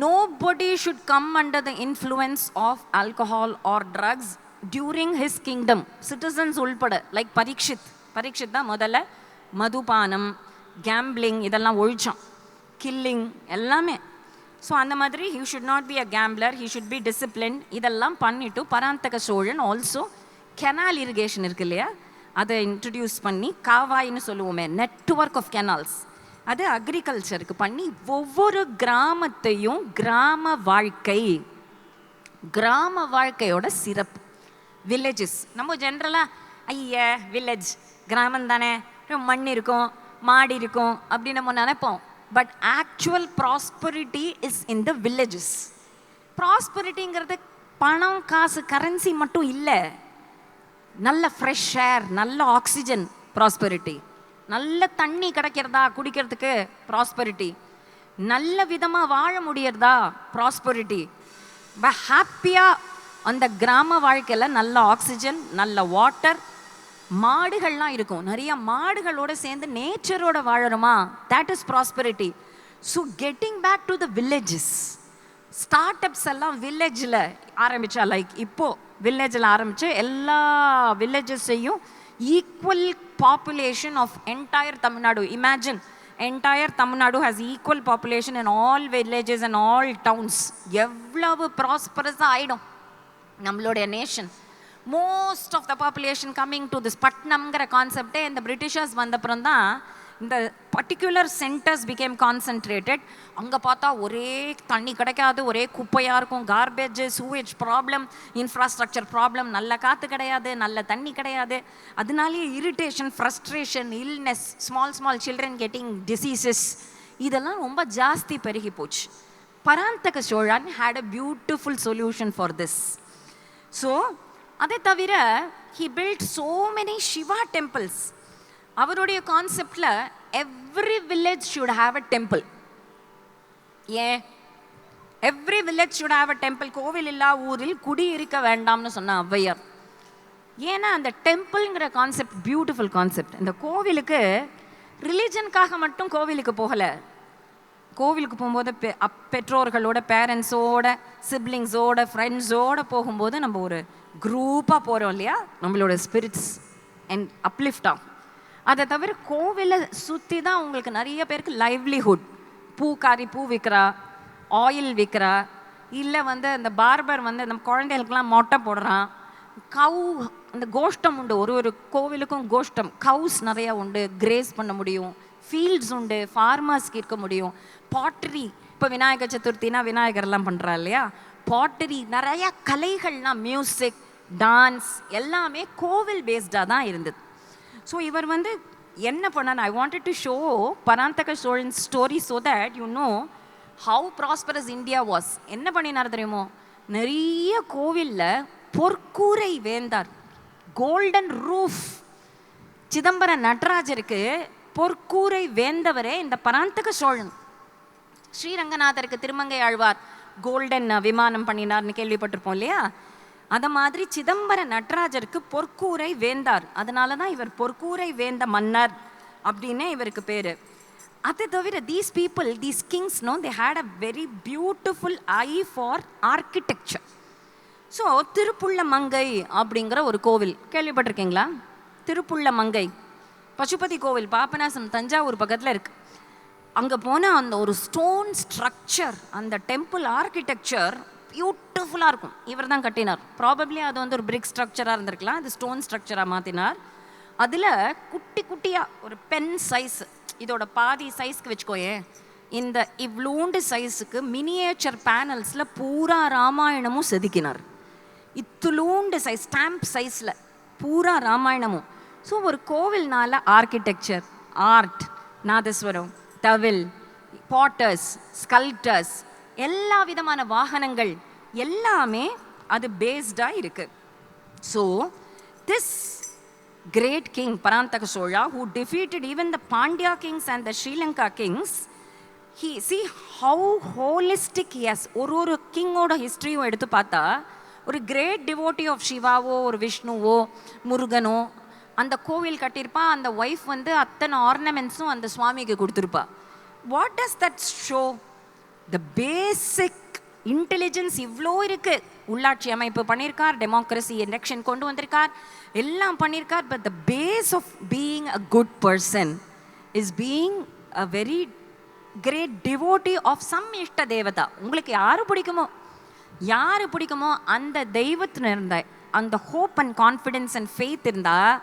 nobody should come under the influence of alcohol or drugs during his kingdom. Citizens ulpada, like Parikshit da முதல்ல மதுபானம், gambling இதெல்லாம் ஒழிச்சான், killing எல்லாமே. So அந்த மாதிரி he should not be a gambler, he should be disciplined. இதெல்லாம் பண்ணிட்டு Parantaka Cholan also canal irrigation இருக்கு இல்லையா, அதை இன்ட்ரடியூஸ் பண்ணி காவாயின்னு சொல்லுவோமே, நெட்வொர்க் ஆஃப் கெனால்ஸ், அது அக்ரிகல்ச்சருக்கு பண்ணி ஒவ்வொரு கிராமத்தையும் கிராம வாழ்க்கையோட சிறப்பு. வில்லேஜஸ் நம்ம ஜென்ரலாக ஐயா வில்லேஜ் கிராமம் தானே, மண் இருக்கும் மாடி இருக்கும் அப்படின்னு நம்ம நினைப்போம். But actual prosperity is in the villages. ப்ராஸ்பரிட்டிங்கிறது பணம் காசு கரன்சி மட்டும் இல்லை, நல்ல ஃப்ரெஷ் ஏர், நல்ல ஆக்சிஜன் ப்ராஸ்பரிட்டி, நல்ல தண்ணி கிடைக்கிறதா குடிக்கிறதுக்கு ப்ராஸ்பரிட்டி, நல்ல விதமாக வாழ முடியறதா ப்ராஸ்பரிட்டி. ஹாப்பியாக அந்த கிராம வாழ்க்கையில் நல்ல ஆக்சிஜன், நல்ல வாட்டர், மாடுகள்லாம் இருக்கும், நிறைய மாடுகளோடு சேர்ந்து நேச்சரோட வாழறோமா, that is prosperity. So getting back to the villages, startups எல்லாம் வில்லேஜில் ஆரம்பித்தா, லைக் இப்போது வில்லேஜில் ஆரம்பித்து எல்லா வில்லேஜஸையும் equal population of entire Tamil Nadu. Imagine, entire Tamil Nadu has equal population in all villages and all towns. எவ்வளவு prosperous ஆயிடும் நம்மளுடைய nation. Most of the population coming to this பட்னம்ங்கிற கான்செப்டே இந்த பிரிட்டிஷர்ஸ் வந்தப்புறம் தான் இந்த பர்டிகுலர் சென்டர்ஸ் பிகேம் கான்சென்ட்ரேட்டட். அங்கே பார்த்தா ஒரே தண்ணி கிடைக்காது, ஒரே குப்பையாக இருக்கும், garbage, sewage problem, infrastructure problem, நல்ல காற்று கிடையாது, நல்ல தண்ணி கிடையாது. அதனாலேயே irritation, frustration, illness, small children getting diseases, இதெல்லாம் ரொம்ப ஜாஸ்தி பெருகி போச்சு. Parantaka Chola had a beautiful solution for this. So அதை தவிர he built so many Shiva temples. அவருடைய கான்செப்டில் every village should have a temple. ஏன் every village should have a temple? கோவில் இல்லா ஊரில் குடியிருக்க வேண்டாம்னு சொன்ன ஔவையார். ஏன்னா அந்த டெம்பிள்ங்கிற கான்செப்ட் பியூட்டிஃபுல் கான்செப்ட். இந்த கோவிலுக்கு ரிலீஜனுக்காக மட்டும் கோவிலுக்கு போகலை. கோவிலுக்கு போகும்போது பெற்றோர்களோட, பேரண்ட்ஸோட, சிப்ளிங்ஸோட, ஃப்ரெண்ட்ஸோடு போகும்போது நம்ம ஒரு குரூப்பாக போகிறோம் இல்லையா, நம்மளோட ஸ்பிரிட்ஸ் அண்ட் அப்லிஃப்ட் ஆகும். அதை தவிர கோவிலை சுற்றி தான் உங்களுக்கு நிறைய பேருக்கு லைவ்லிஹுட். பூக்காரி பூ விற்கிறா, ஆயில் விற்கிறா, இல்லை அந்த பார்பர் நம்ம குழந்தைகளுக்கெல்லாம் மொட்டை போடுறான், கவு அந்த கோஷ்டம் உண்டு, ஒரு கோவிலுக்கும் கோஷ்டம், கவுஸ் நிறையா உண்டு, கிரேஸ் பண்ண முடியும், ஃபீல்ட்ஸ் உண்டு, ஃபார்மர்ஸ்க்கு இருக்க முடியும், பாட்டரி. இப்போ விநாயகர் சதுர்த்தினா விநாயகர்லாம் பண்ணுறா இல்லையா, பாட்டரி, நிறையா கலைகள்லாம், மியூசிக், டான்ஸ் எல்லாமே கோவில் பேஸ்டாக தான் இருந்தது. ஸோ இவர் என்ன பண்ணார், I wanted to show Parantaka Cholan story so that you know how prosperous India was. என்ன பண்ணினார் தெரியுமோ, நிறைய கோவிலில் பொற்கூரை வேந்தார், கோல்டன் ரூஃப். சிதம்பர நடராஜருக்கு பொற்கூரை வேந்தவரே இந்த பராந்தக சோழன். ஸ்ரீரங்கநாதருக்கு திருமங்கை ஆழ்வார் கோல்டன் விமானம் பண்ணினார்னு கேள்விப்பட்டிருப்போம் இல்லையா, அதை மாதிரி சிதம்பர நடராஜருக்கு பொற்கூரை வேந்தார். அதனால தான் இவர் பொற்கூரை வேந்த மன்னர் அப்படின்னு இவருக்கு பேர். அதை தவிர these people, these kings know, they had a very beautiful eye for architecture. So Thirupullamangai அப்படிங்கிற ஒரு கோவில் கேள்விப்பட்டிருக்கீங்களா? திருப்புள்ள மங்கை பசுபதி கோவில், பாபநாசம், தஞ்சாவூர் பக்கத்தில் இருக்குது. அங்கே போனால் அந்த ஒரு ஸ்டோன் ஸ்ட்ரக்சர், அந்த டெம்பிள் ஆர்கிடெக்சர் பியூட்டிஃபுல்லாக இருக்கும். இவர் தான் கட்டினார். ப்ராபப்ளி அது ஒரு பிரிக் ஸ்ட்ரக்சராக இருந்திருக்கலாம், அது ஸ்டோன் ஸ்ட்ரக்சராக மாற்றினார். அதில் குட்டி குட்டியாக ஒரு பென் சைஸ், இதோட பாதி சைஸ்க்கு வச்சுக்கோயேன், இந்த இவ்வளோண்டு சைஸுக்கு மினியேச்சர் பேனல்ஸில் பூரா ராமாயணமும் செதுக்கினார். இத்துளூண்டு சைஸ், ஸ்டாம்ப் சைஸில் பூரா ராமாயணமும். ஸோ ஒரு கோவில்னால ஆர்கிடெக்சர், ஆர்ட், நாதஸ்வரம், தவில், பாட்டர்ஸ், ஸ்கல்ப்டர்ஸ், எல்லா விதமான வாகனங்கள் எல்லாமே அது பேஸ்டாக இருக்குது. So this great king Parantaka Chola, who defeated even the Pandya kings and the Sri Lanka kings, he see how holistic he has. ஒரு கிங்கோட ஹிஸ்ட்ரியும் எடுத்து பார்த்தா ஒரு கிரேட் டிவோட்டி ஆஃப் சிவாவோ ஒரு விஷ்ணுவோ முருகனோ அந்த கோவில் கட்டியிருப்பா. அந்த ஒய்ஃப் வந்து அத்தனை ஆர்னமெண்ட்ஸும் அந்த சுவாமிக்கு கொடுத்துருப்பா. What does that show? The basic intelligence இவ்வளோ இருக்குது. உள்ளாட்சி அமைப்பு பண்ணியிருக்கார், டெமோக்ரஸி எலெக்ஷன் கொண்டு வந்திருக்கார், எல்லாம் பண்ணியிருக்கார். But the base of being a good person is being a very great devotee of some இஷ்ட தேவதா. உங்களுக்கு யார் பிடிக்குமோ அந்த தெய்வத்தில் இருந்த அந்த hope and confidence and faith இருந்தால்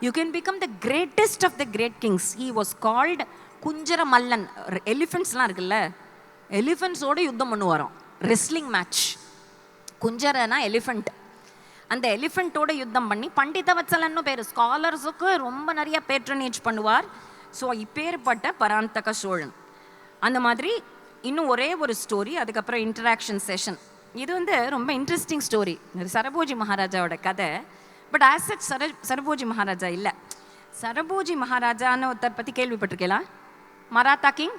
you can become the greatest of the great kings. He was called Kunjara Mallan. எலிஃபென்ட்ஸ்லாம் இருக்குல்ல, எலிஃபென்ட்ஸோடு யுத்தம் பண்ணுவாராம், ரெஸ்லிங் மேட்ச். குஞ்சரனா எலிஃபெண்ட், அந்த எலிஃபெண்ட்டோட யுத்தம் பண்ணி பண்டிதவத்சலன்னு பேர், ஸ்காலர்ஸுக்கு ரொம்ப நிறைய பேட்ரனேஜ் பண்ணுவார். ஸோ இப்பேற்பட்ட பராந்தக சோழன். அந்த மாதிரி இன்னும் ஒரே ஒரு ஸ்டோரி, அதுக்கப்புறம் இன்டராக்ஷன் செஷன். இது வந்து ரொம்ப இன்ட்ரெஸ்டிங் ஸ்டோரி, சரபோஜி மகாராஜாவோட கதை. But as such Serfoji Maharaja இல்லை. சரபோஜி மகாராஜான்னு ஒருத்தர் பற்றி கேள்விப்பட்டிருக்கீங்களா? Maratha king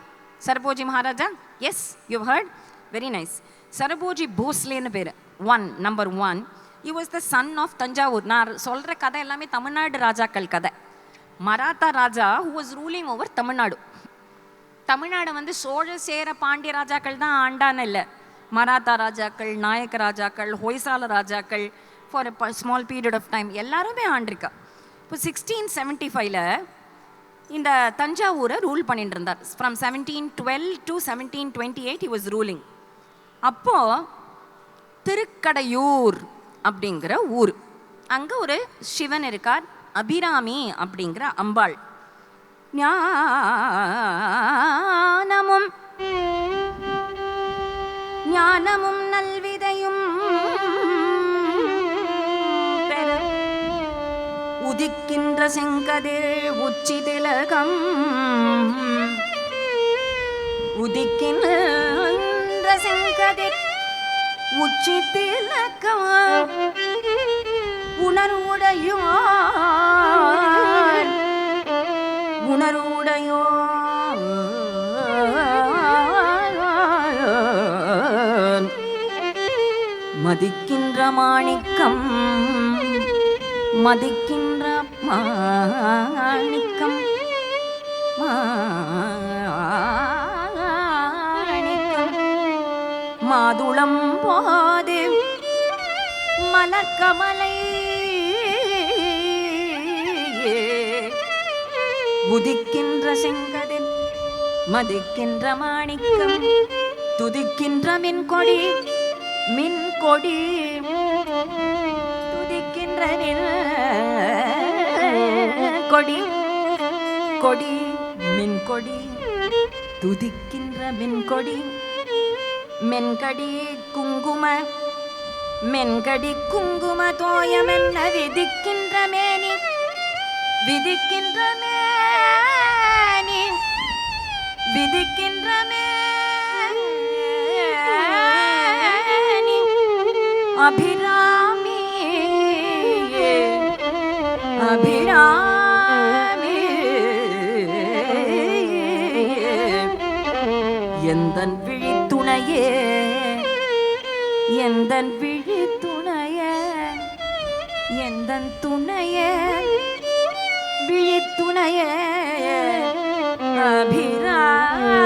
Serfoji Maharaja. Yes, you heard, very nice. Serfoji போஸ்லேன்னு பேர், number 1. He was the son of Thanjavur. நான் சொல்கிற கதை எல்லாமே தமிழ்நாடு ராஜாக்கள் கதை. மராத்தா ராஜா who was ruling over Tamil Nadu. Tamil Nadu வந்து சோழ சேர பாண்டிய ராஜாக்கள் தான் ஆண்டான இல்லை. மராத்தா ராஜாக்கள், நாயக்க ராஜாக்கள், ஹொய்சால ராஜாக்கள் for a small period of time எல்லாருமே ஆண்டிருக்கா. இப்போ 1675 இந்த தஞ்சாவூரை ரூல் பண்ணிட்டு இருந்தார். From 1712 to 1728 he was ruling. அப்போது திருக்கடையூர் அப்படிங்கிற ஊர், அங்கே ஒரு சிவன் இருக்கார், அபிராமி அப்படிங்கிற அம்பாள். ஞானமும் நல்விதையும் உதிக்கின்ற செங்கதிர் உச்சி திலகம், உதிக்கின்ற செங்கதிர் உச்சி திலகம் உணர்வுடையோர் மதிக்கின்ற மாணிக்கம், மதிக்கின்ற மாணிக்கம், மாணிக்கம் மாதுளம் போது மலர்கமலை உதிக்கின்ற செங்கதில் மதிக்கின்ற மாணிக்கம் துதிக்கின்ற மின்கொடி, மின்கொடி துதிக்கின்ற கொடி, கொடி மின்கொடி துதிக்கின்ற மின்கொடி, மென்கடி குங்கும, மென்கடி குங்கும தோயமென்ன விதிக்கின்ற மேனி, விதிக்கின்ற மேனி, விதிக்கின்ற மேனி அபிராமி, அபிராமி எந்தன் விழித்துணையே, எந்தன் விழித்துணையே, எந்தன் துணையே, விழித்துணையே அபிராமி.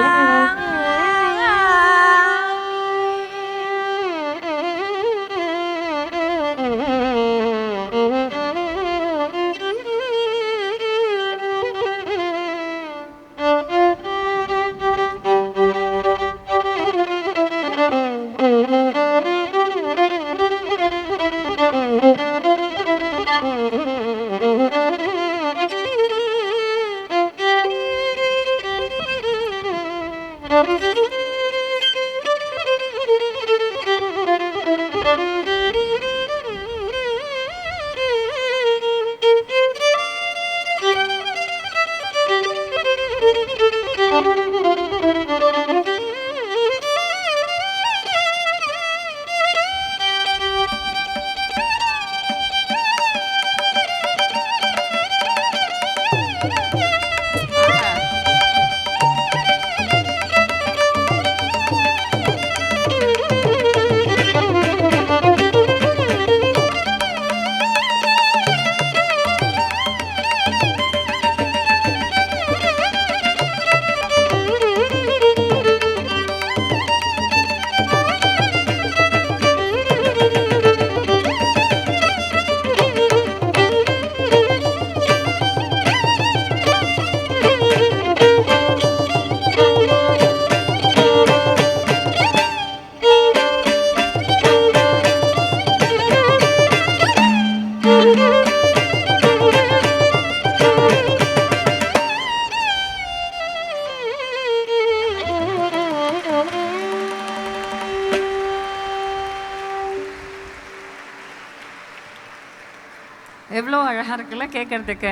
எவ்வளோ அழகாக இருக்குல்ல கேட்குறதுக்கு.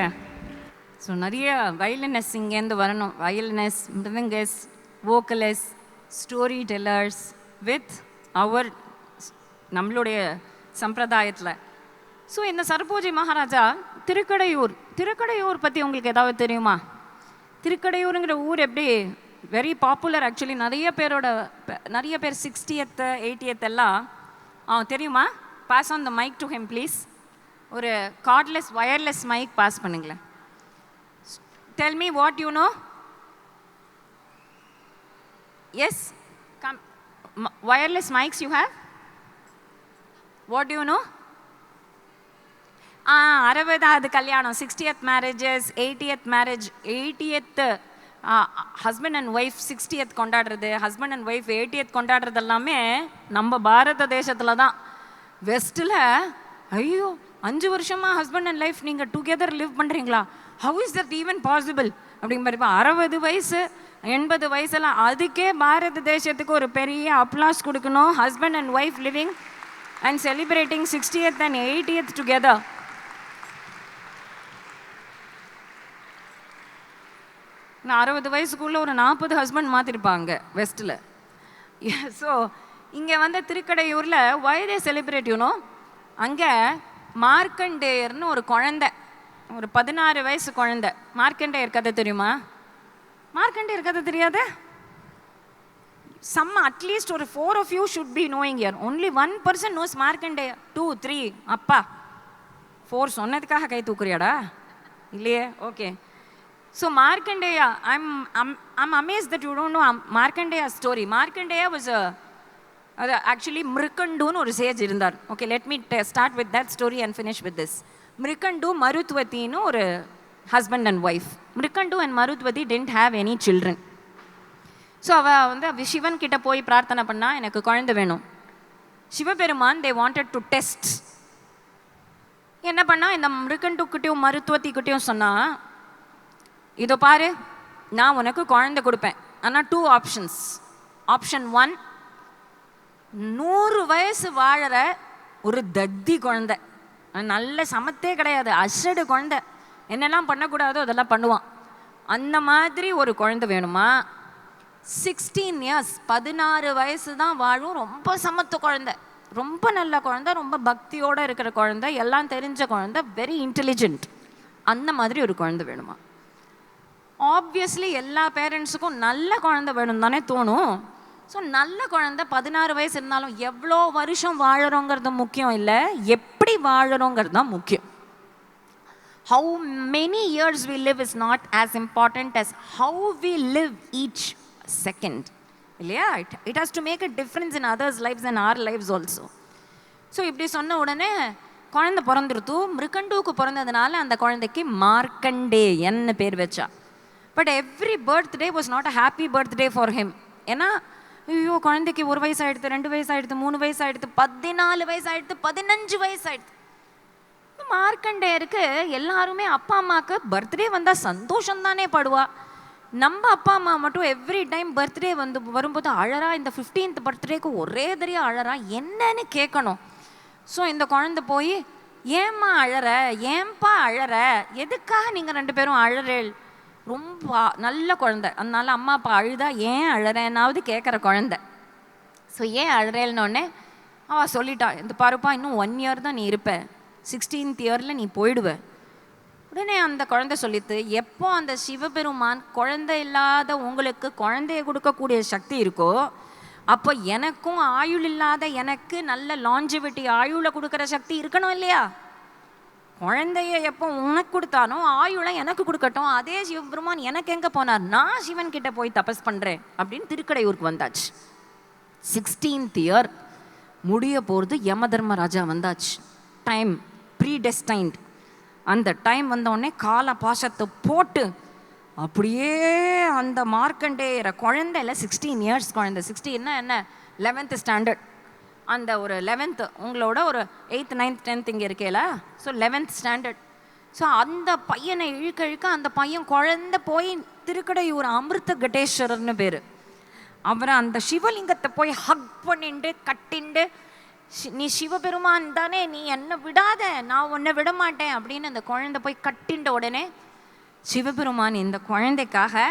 ஸோ நிறைய வயலினஸ் இங்கேருந்து வரணும். வயலினஸ், மிருதங்கஸ், வோக்கலிஸ், ஸ்டோரி டெல்லர்ஸ் வித் அவர் நம்மளுடைய சம்பிரதாயத்தில். ஸோ இந்த சரபோஜி மகாராஜா திருக்கடையூர் பற்றி உங்களுக்கு ஏதாவது தெரியுமா? திருக்கடையூருங்கிற ஊர் எப்படி வெரி பாப்புலர் ஆக்சுவலி. நிறைய பேர் 60th 80th எல்லாம் தெரியுமா? Pass on the mic to him please. ஒரு கார்ட்லெஸ் வயர்லெஸ் மைக் பாஸ் பண்ணுங்களேன். Tell me what you know. Yes, come. Wireless mics you have. What you know? 60வது கல்யாணம், 60th marriages, 80th marriage, 80th husband and wife 60th கொண்டாடுறது, husband and wife 80th கொண்டாடுறது எல்லாமே நம்ம பாரத தேசத்தில் தான். வெஸ்ட்டில் ஐயோ 5 வருஷமா ஹஸ்பண்ட் அண்ட் லைஃப் நீங்கள் டுகெதர் லிவ் பண்ணுறீங்களா, how is that even possible அப்படிங்கிற மாதிரி. 60 வயசு 80 வயசுலாம் அதுக்கே பாரத தேசத்துக்கு ஒரு பெரிய அப்ளாஸ் கொடுக்கணும். Husband and wife living and celebrating 60th and 80th together. நான் 60 வயசுக்குள்ளே ஒரு 40 ஹஸ்பண்ட் மாற்றிருப்பாங்க வெஸ்ட்டில். ஸோ இங்கே வந்து திருக்கடையூரில் why they celebrate you know, அங்கே மார்க்கண்டேயர்னு ஒரு குழந்தை, ஒரு 16 வயசு குழந்தை. மார்க்கண்டேயர் கதை தெரியுமா? மார்க்கண்டேயர் கதை தெரியாது? அட்லீஸ்ட் ஒரு 4 of you should be knowing here. Only 1 person knows மார்க்கண்டேயர். 2 3 அப்பா 4 சொன்னதுக்காக கை தூக்குறியாடா? இல்லையே. Okay. So Markandeya, I'm amazed that you don't know Markandeya's story. Markandeya was actually Mrikanduன்னு ஒரு சேஜ் இருந்தார். Okay, let me start with that story and finish with this. Mrikandu Marutvatiன்னு ஒரு husband and wife. Mrikandu and Marutvati didn't have any children. So அவ வந்து சிவன் கிட்ட போய் பிரார்த்தனை பண்ணா, எனக்கு குழந்தை வேணும். Sivaperuman they wanted to test. என்ன பண்ணா, இந்த மிருகண்டு கிட்டையும் மருத்துவத்தி கிட்டையும் சொன்னா, இதோ பாரு நான் உனக்கு குழந்தை கொடுப்பேன், ஆனால் 2 ஆப்ஷன்ஸ். ஆப்ஷன் 1, 100 வயசு வாழற ஒரு தத்தி குழந்தை, நல்ல சமத்தே கிடையாது, அசடு குழந்தை, என்னெல்லாம் பண்ணக்கூடாதோ அதெல்லாம் பண்ணுவான், அந்த மாதிரி ஒரு குழந்தை வேணுமா? 16 years 16 வயசு தான் வாழும், ரொம்ப சமத்து குழந்தை, ரொம்ப நல்ல குழந்தை, ரொம்ப பக்தியோடு இருக்கிற குழந்தை, எல்லாம் தெரிஞ்ச குழந்தை, வெரி இன்டெலிஜென்ட், அந்த மாதிரி ஒரு குழந்தை வேணுமா? ஆப்வியஸ்லி எல்லா பேரண்ட்ஸுக்கும் நல்ல குழந்தை வேணும் தானே தோணும். ஸோ நல்ல குழந்தை 16 வயசு இருந்தாலும் எவ்வளோ வருஷம் வாழறோங்கிறது முக்கியம் இல்லை, எப்படி வாழறோங்கிறது தான் முக்கியம். How many years we live is not as important as how we live each second, இல்லையா? It has to make a difference in others lifes and our lifes also. So இப்படி சொன்ன உடனே குழந்தை பிறந்துருத்து. மிருகண்டுவுக்கு பிறந்ததுனால அந்த குழந்தைக்கு மார்க்கண்டேயன்னு பேர் வச்சா. But every birthday was not a happy birthday for him. ஏன்னா ஐயோ குழந்தைக்கு 1 வயசு ஆகிடுது, 2 வயசு ஆகிடுது, 3 வயசு ஆகிடுது, 14 வயசு ஆகிடுது, 15 வயசு ஆகிடுது. மார்க்கண்டேயருக்கு எல்லாருமே அப்பா அம்மாவுக்கு பர்த்டே வந்தால் சந்தோஷம் தானே படுவா. நம்ம அப்பா அம்மா மட்டும் எவ்ரி டைம் பர்த்டே வரும்போது அழறா, இந்த 15th பர்த்டேக்கு ஒரே தடவையாக அழறா, என்னன்னு கேட்கணும். ஸோ இந்த குழந்தை போய் ஏம்மா அழற, ஏன்பா அழற, எதுக்காக நீங்கள் 2 பேரும் அழறேள், ரொம்ப நல்ல குழந்தை, அதனால அம்மா அப்பா அழுதா ஏன் அழறேன்னாவது கேட்குற குழந்தை. ஸோ ஏன் அழறேன்னொடனே அவள் சொல்லிட்டா, இந்த பாருப்பா இன்னும் 1 year தான் நீ இருப்ப, 16th yearல நீ போயிடுவ. உடனே அந்த குழந்தை சொல்லித்து, எப்போ அந்த சிவபெருமான் குழந்தை இல்லாத உங்களுக்கு குழந்தைய கொடுக்கக்கூடிய சக்தி இருக்கோ, அப்போ எனக்கும் ஆயுள் இல்லாத எனக்கு நல்ல லாஞ்சிவிட்டி ஆயுளை கொடுக்குற சக்தி இருக்கணும் இல்லையா? குழந்தைய எப்போ உனக்கு கொடுத்தானோ ஆயுளை எனக்கு கொடுக்கட்டும். அதே சிவபெருமான் எனக்கு எங்கே போனார், நான் சிவன் கிட்ட போய் தபஸ் பண்ணுறேன் அப்படின்னு திருக்கடையூருக்கு வந்தாச்சு. 16th year முடிய போகிறது, யம தர்மராஜா வந்தாச்சு. டைம் ப்ரீடெஸ்டைன்ட். அந்த டைம் வந்தோடனே கால பாசத்தை போட்டு அப்படியே அந்த மார்க்கண்டேயரை குழந்தைல 16 years குழந்தை, 16 என்ன 11th standard, அந்த ஒரு 11th உங்களோட ஒரு 8th 9th 10th இங்கே இருக்கேல, ஸோ 11th standard. ஸோ அந்த பையனை இழுக்க இழுக்க அந்த பையன் குழந்தை போய் திருக்கடையூர் அமிர்த கட்டேஸ்வரர்னு பேர், அவரை அந்த சிவலிங்கத்தை போய் ஹக் பண்ணிண்டு கட்டிண்டு, நீ சிவபெருமான் தானே, நீ என்னை விடாத, நான் உன்னை விட மாட்டேன் அப்படின்னு அந்த குழந்தை போய் கட்டின்ற உடனே சிவபெருமான் இந்த குழந்தைக்காக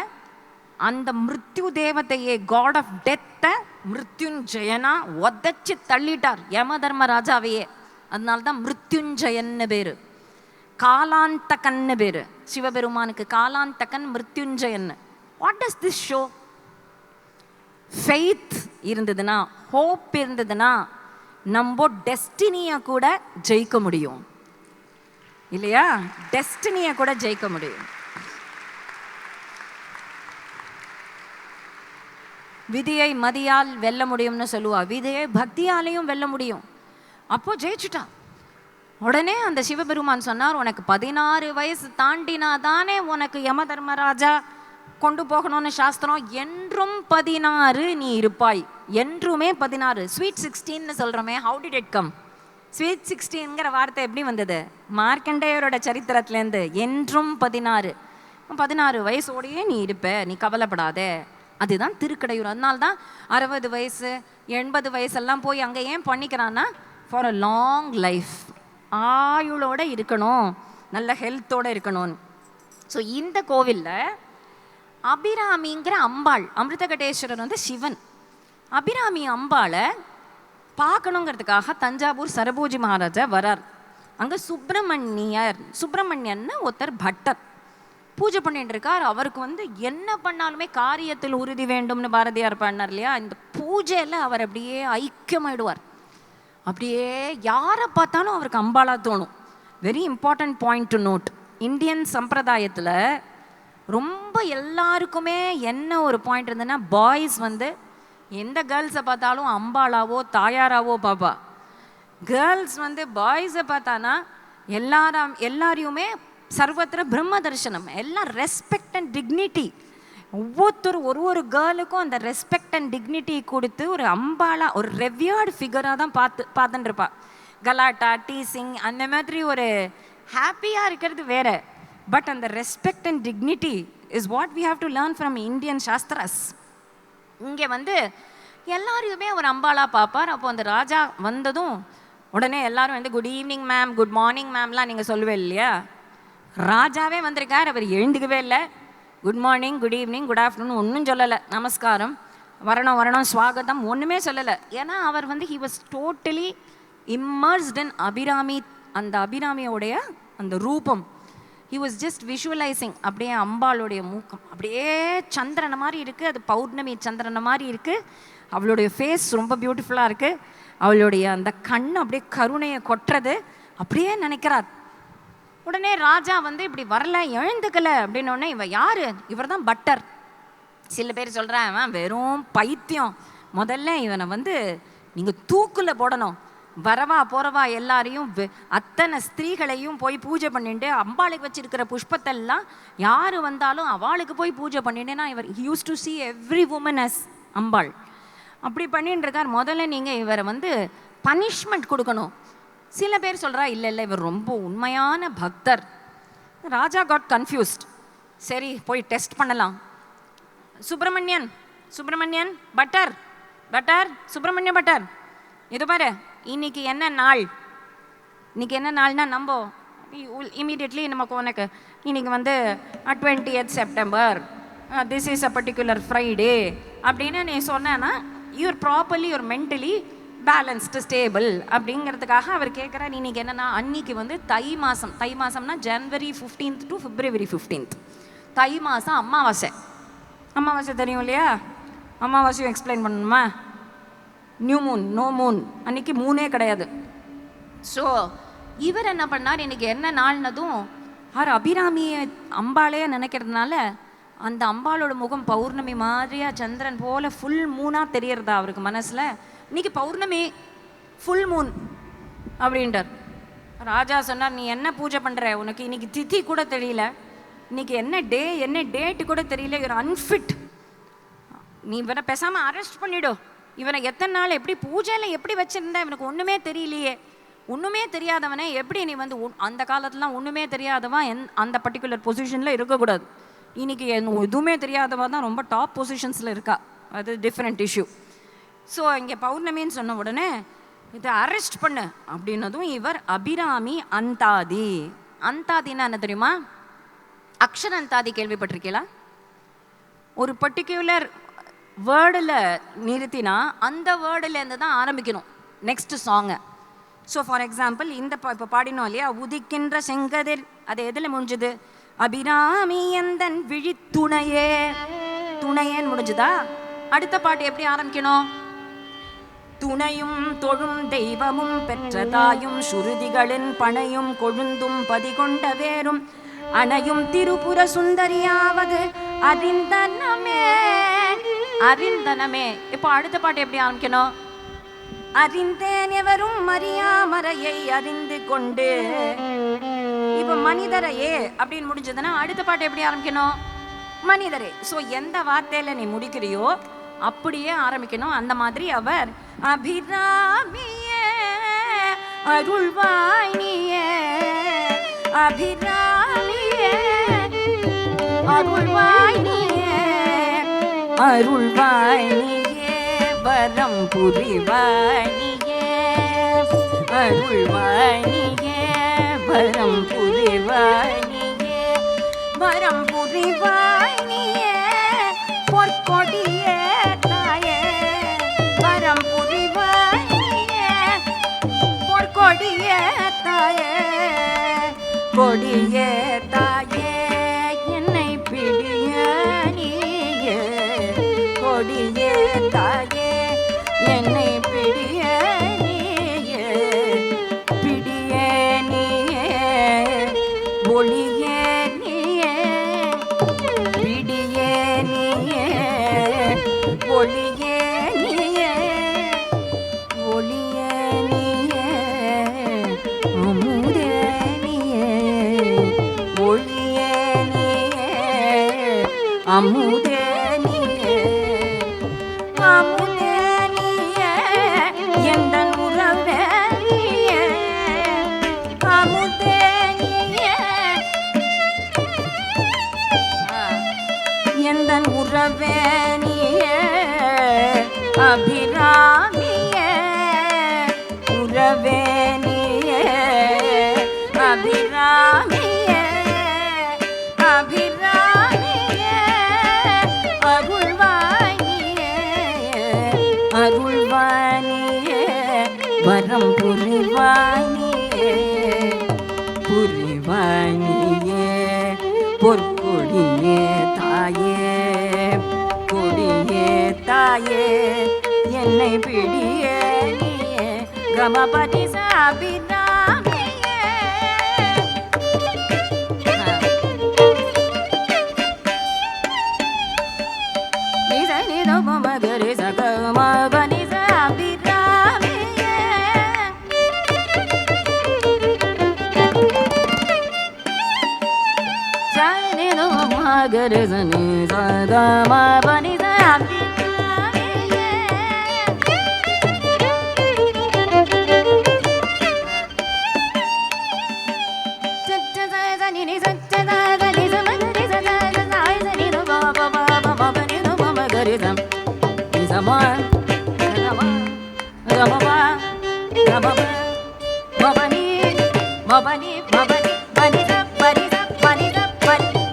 அந்த மிருத்யு தேவதையே, காட் ஆஃப் டெத்தை மிருத்யுஞ்சயனா உதச்சி தள்ளிட்டார் யம தர்மராஜாவையே. அதனால தான் மிருத்யுஞ்சயன்னு பேர், காலாந்தகன்னு பேர் சிவபெருமானுக்கு. Kalanthakan, Mrityunjayan. What does this show? Faith இருந்ததுன்னா, ஹோப் இருந்ததுன்னா நம்ம டெஸ்டினியை கூட ஜெயிக்க முடியும் இல்லையா? டெஸ்டினியை கூட ஜெயிக்க முடியும். விதியை மதியால் வெல்ல முடியும்னு சொல்லுவா, விதியை பக்தியாலையும் வெல்ல முடியும். அப்போ ஜெயிச்சுட்டா. உடனே அந்த சிவபெருமான் சொன்னார், உனக்கு 16 வயசு தாண்டினா தானே உனக்கு யம தர்மராஜா கொண்டு போகணும்னு சாஸ்திரம். என்றும் 16 நீ இருப்பாய், என்றுமே 16. ஸ்வீட் 16ன்னு சொல்கிறோமே, how did it come? Sweet 16ங்கிற வார்த்தை எப்படி வந்தது? மார்க்கண்டேயரோட சரித்திரத்துலேருந்து. என்றும் 16 வயசோடையே நீ இருப்ப, நீ கவலைப்படாத. அதுதான் திருக்கடையூர். அதனால்தான் 60 வயசு 80 வயசெல்லாம் போய் அங்கே ஏன் பண்ணிக்கிறான்னா, ஃபார் அ லாங் லைஃப், ஆயுளோட இருக்கணும், நல்ல ஹெல்த்தோடு இருக்கணும்னு. ஸோ இந்த கோவிலில் அபிராமிங்கிற அம்பாள், அமிர்தகடேஸ்வரர் வந்து சிவன், அபிராமி அம்பாளை பார்க்கணுங்கிறதுக்காக தஞ்சாவூர் சரபோஜி மகாராஜா வரார். அங்கே சுப்பிரமணியன்னு ஒருத்தர் பட்டர் பூஜை பண்ணிட்டு இருக்கார். அவருக்கு வந்து என்ன பண்ணாலுமே காரியத்தில் உறுதி வேண்டும்னு பாரதியார் பண்ணார் இல்லையா? இந்த பூஜையில் அவர் அப்படியே ஐக்கியமாயிடுவார். அப்படியே யாரை பார்த்தாலும் அவருக்கு அம்பாளா தோணும். Very important point to note. Indian சம்பிரதாயத்தில் ரொம்ப எல்லாருக்குமே என்ன ஒரு பாயிண்ட் இருந்ததுன்னா, பாய்ஸ் வந்து எந்த கேர்ள்ஸை பார்த்தாலும் அம்பாளாவோ தாயாராவோ பாப்பா. கேர்ள்ஸ் வந்து பாய்ஸை பார்த்தானா எல்லாரையுமே சர்வத்திர பிரம்ம தரிசனம், எல்லாம் ரெஸ்பெக்ட் அண்ட் டிக்னிட்டி. ஒவ்வொருத்தரும் ஒரு கேர்ளுக்கும் அந்த ரெஸ்பெக்ட் அண்ட் டிக்னிட்டி கொடுத்து ஒரு அம்பாளா, ஒரு ரெவியர்டு ஃபிகராக தான் பார்த்துட்டு இருப்பா. கலாட்டா, டீசிங் அந்த மாதிரி ஒரு ஹாப்பியாக இருக்கிறது வேற. பட் அந்த respect and dignity is what we have to learn from Indian shastras. இங்கே வந்து எல்லாரையுமே ஒரு அம்பாளா பார்ப்பார். அப்போ அந்த ராஜா வந்ததும் உடனே எல்லாரும் வந்து good evening ma'am, good morning மேம்லாம் நீங்கள் சொல்லுவே இல்லையா? ராஜாவே வந்திருக்கார், அவர் எழுந்துக்கவே இல்லை. Good morning, good evening, good afternoon ஒன்றும் சொல்லலை. நமஸ்காரம், வரணும் ஸ்வாகதம் ஒன்றுமே சொல்லலை. ஏன்னா அவர் வந்து he was totally immersed in Abhirami. அந்த அபிராமியோடைய அந்த ரூபம் ஹி வாஸ் ஜஸ்ட் விஷுவலைசிங். அப்படியே அம்பாளுடைய மூக்கம் அப்படியே சந்திரனை மாதிரி இருக்குது, அது பௌர்ணமி சந்திரனை மாதிரி இருக்குது. அவளுடைய ஃபேஸ் ரொம்ப பியூட்டிஃபுல்லாக இருக்குது. அவளுடைய அந்த கண் அப்படியே கருணையை கொட்டுறது அப்படியே நினைக்கிறார். உடனே ராஜா வந்து இப்படி வரல, எழுந்துக்கலை அப்படின்னோடனே இவன் யார்? இவர் தான் பட்டர். சில பேர் சொல்கிறான் அவன் வெறும் பைத்தியம், முதல்ல இவனை வந்து நீங்கள் தூக்கில் போடணும். வரவா போகிறவா எல்லாரையும் அத்தனை ஸ்திரீகளையும் போய் பூஜை பண்ணிட்டு அம்பாளுக்கு வச்சிருக்கிற புஷ்பத்தெல்லாம் யார் வந்தாலும் அவளுக்கு போய் பூஜை பண்ணிட்டேன்னா இவர் use to see every woman as அம்பாள். அப்படி பண்ணிட்டு இருக்கார். முதல்ல நீங்கள் இவரை வந்து பனிஷ்மெண்ட் கொடுக்கணும். சில பேர் சொல்கிறா இல்லை இவர் ரொம்ப உண்மையான பக்தர். ராஜா காட் கன்ஃபியூஸ்ட். சரி போய் டெஸ்ட் பண்ணலாம். சுப்பிரமணியன் பட்டர் சுப்பிரமணிய பட்டர், இது பாரு இன்னைக்கு என்ன நாள், இன்னைக்கு என்ன நாள்னா நம்ம இமீடியட்லி நமக்கு உனக்கு இன்னைக்கு வந்து 20th September, this is a particular Friday அப்படின்னு நீ சொன்னேன்னா you are properly you're mentally balanced stable அப்படிங்கிறதுக்காக அவர் கேட்குறாரு. இன்னைக்கு என்னன்னா அன்னைக்கு வந்து தை மாதம்னா January 15th to February 15th, தை மாதம் அமாவாசை தெரியும் இல்லையா? அமாவாசையும் எக்ஸ்பிளைன் பண்ணணுமா? நியூ மூன், நோ மூன், அன்னைக்கு மூனே கிடையாது. ஸோ இவர் என்ன பண்ணார், இன்னைக்கு என்ன நாள்னதும் அவர் அபிராமியை அம்பாளே நினைக்கிறதுனால அந்த அம்பாளோட முகம் பௌர்ணமி மாதிரியா சந்திரன் போல ஃபுல் மூனாக தெரியறதா அவருக்கு மனசில். இன்னைக்கு பௌர்ணமி, ஃபுல் மூன் அப்படின்ட்டார். ராஜா சொன்னார், நீ என்ன பூஜை பண்ணுற, உனக்கு இன்னைக்கு திதி கூட தெரியல, இன்னைக்கு என்ன டேட்டு கூட தெரியல, இவர் அன்ஃபிட், நீ இவனை பேசாமல் அரெஸ்ட் பண்ணிடும், இவனை எத்தனை நாள் எப்படி பூஜையில் எப்படி வச்சுருந்தா இவனுக்கு ஒன்றுமே தெரியலையே, ஒன்றுமே தெரியாதவனே எப்படி நீ வந்து அந்த காலத்துலாம் ஒன்றுமே தெரியாதவன் அந்த பர்டிகுலர் பொசிஷனில் இருக்கக்கூடாது. இன்னைக்கு எதுவுமே தெரியாதவா தான் ரொம்ப டாப் பொசிஷன்ஸில் இருக்கா, அது டிஃப்ரெண்ட் இஷ்யூ. ஸோ இங்கே பௌர்ணமின்னு சொன்ன உடனே இதை அரெஸ்ட் பண்ணு அப்படின்னதும் இவர் அபிராமி அந்தாதின்னா என்ன தெரியுமா? அக்ஷர அந்தாதி கேள்விப்பட்டிருக்கீங்களா? ஒரு பர்டிகுலர் வேர்டில் நிறுத்தினா அந்த வேர்டுலேருந்து தான் ஆரம்பிக்கணும் நெக்ஸ்ட் சாங்கை. ஸோ ஃபார் எக்ஸாம்பிள் இந்த இப்போ பாடினோம் இல்லையா, உதிக்கின்ற செங்கதிர், அது எதில் முடிஞ்சுது? அபிராமி எந்தன் துணையேன்னு முடிஞ்சுதா? அடுத்த பாட்டு எப்படி ஆரம்பிக்கணும்? துணையும் தொழும் தெய்வமும் பெற்ற தாயும் சுருதிகளின் பனையும் கொழுந்தும் பதிகொண்ட வேரும் அணையும் திரிபுர சுந்தரியாவது அறிந்தனமே. இப்போ அடுத்த பாட்டு எப்படி ஆரம்பிக்கணும்? அறிந்தேன் எவரும் அறியாமறையை அறிந்து கொண்டு. இப்போ மனிதரையே அப்படின்னு முடிஞ்சதுன்னா அடுத்த பாட்டு எப்படி ஆரம்பிக்கணும்? மனிதரே. ஸோ எந்த வார்த்தையில் நீ முடிக்கிறியோ அப்படியே ஆரம்பிக்கணும். அந்த மாதிரி அவர் அபிராமியே அருள்வாய் நீயே, அபிராமியே அருள்வாய் நீயே, அருள்வாய் நீயே, வரம் புரிவாய் நீயே, அருள்வாய் நீயே, வரம் புரிவாய் நீயே, வரம் புரிவாய் நீயே, பொற்கொடியே தாயே, வரம் புரிவாய் நீயே, பொற்கொடியே தாயே, கொடியே தாயே, என்னை பிடிய நீயே, கொடியே தாயே, என்னை பிடிய நீயே, பிடியே நீயே, ஒளியே நீயே, பிடியே நீயே, ஒளியே நீயே, ஒளியே நீயே, அமுதே நீயே, ஒளியே நீயே, அமுதே நீயே, அமுதே நீயே, எந்தன் உறவே நீயே, அமுதே நீயே, எந்தன் உறவே நீயே, அபிராமியே உறவே நீயே, அபிராமியே அபிராமியே, அருள்வாய் நீயே, அருள்வாய் நீயே, வரம் புரிவாய் நீயே, புரிவாய் நீயே, பொற்கொடியே தாயே, கொடியே தாயே, என்னை பிடியே நீயே, கமபதி சாபிராமியே. நிசை நிதோ மகரி சகமபதி சாபிராமியே. சை நிதோ மகரி சனி சகமபதி சாபிராமியே. சச்ச சனி சச்ச சனி சமகரி சச்ச சனி ச பா பா பா பா பா பா பா gamaba gamaba mabani mabani mabani baniza baniza baniza baniza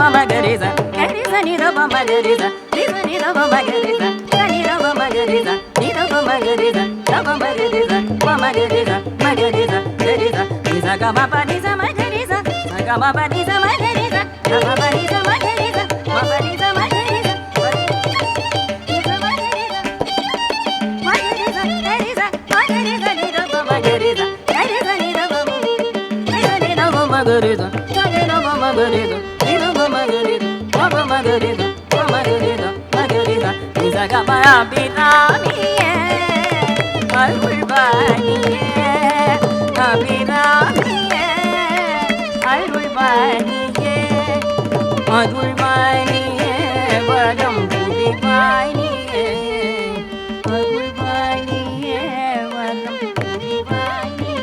Magariza, Gariza, Nida Magariza, Lisa Nida Magariza, Nida Magariza, Nida Magariza, Naba Magariza, Magariza, Magariza, Gariza, Lisa Gamabaniza Magariza, Gamabaniza Magariza, Gamabaniza Magariza, Mabaniza Magariza, Lisa Magariza, Magariza, Gariza, Magariza, Nida Magariza, Gariza, Nida Magariza, Nida Magariza, Baba Margarita, Margarita, Margarita, Isagama Binamiye, Alvibaniye, Abinamiye, Alvibaniye, Alvibaniye, Badam Budibaniye, Alvibaniye, Badam Budibaniye.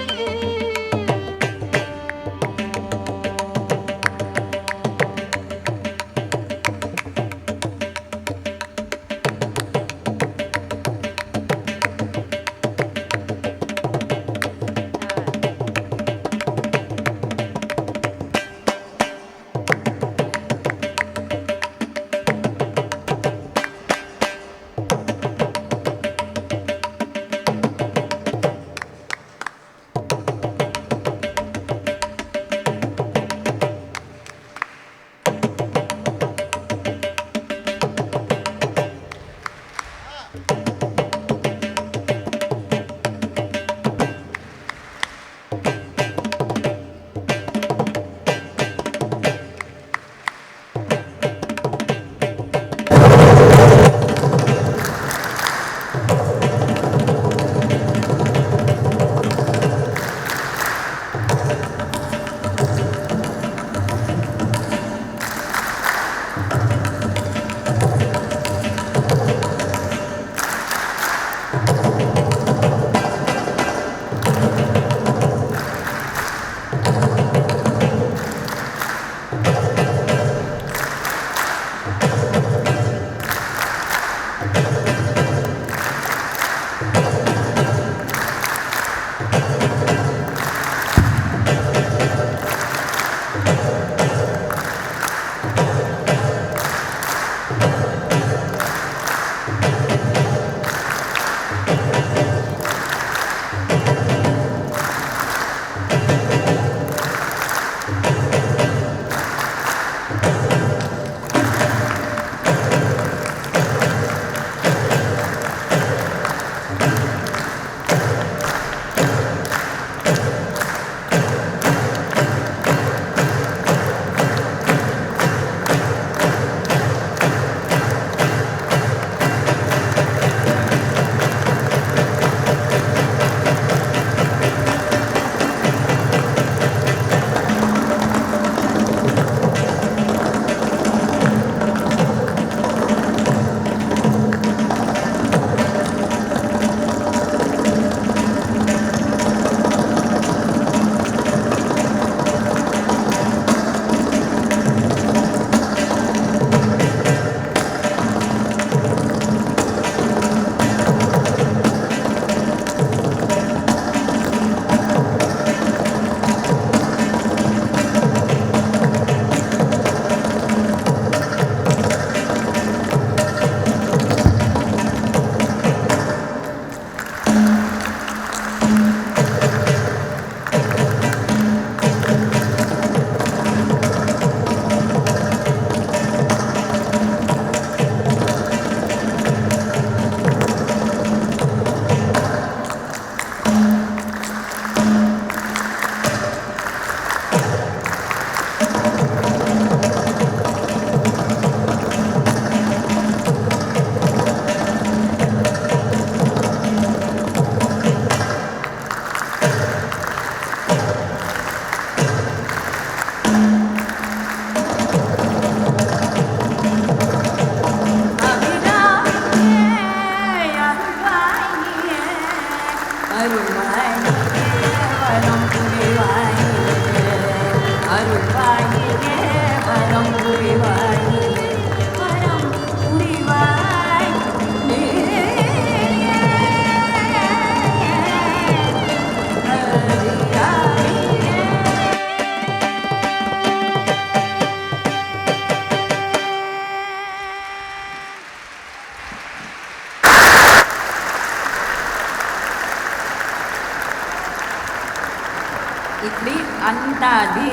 அந்தாதி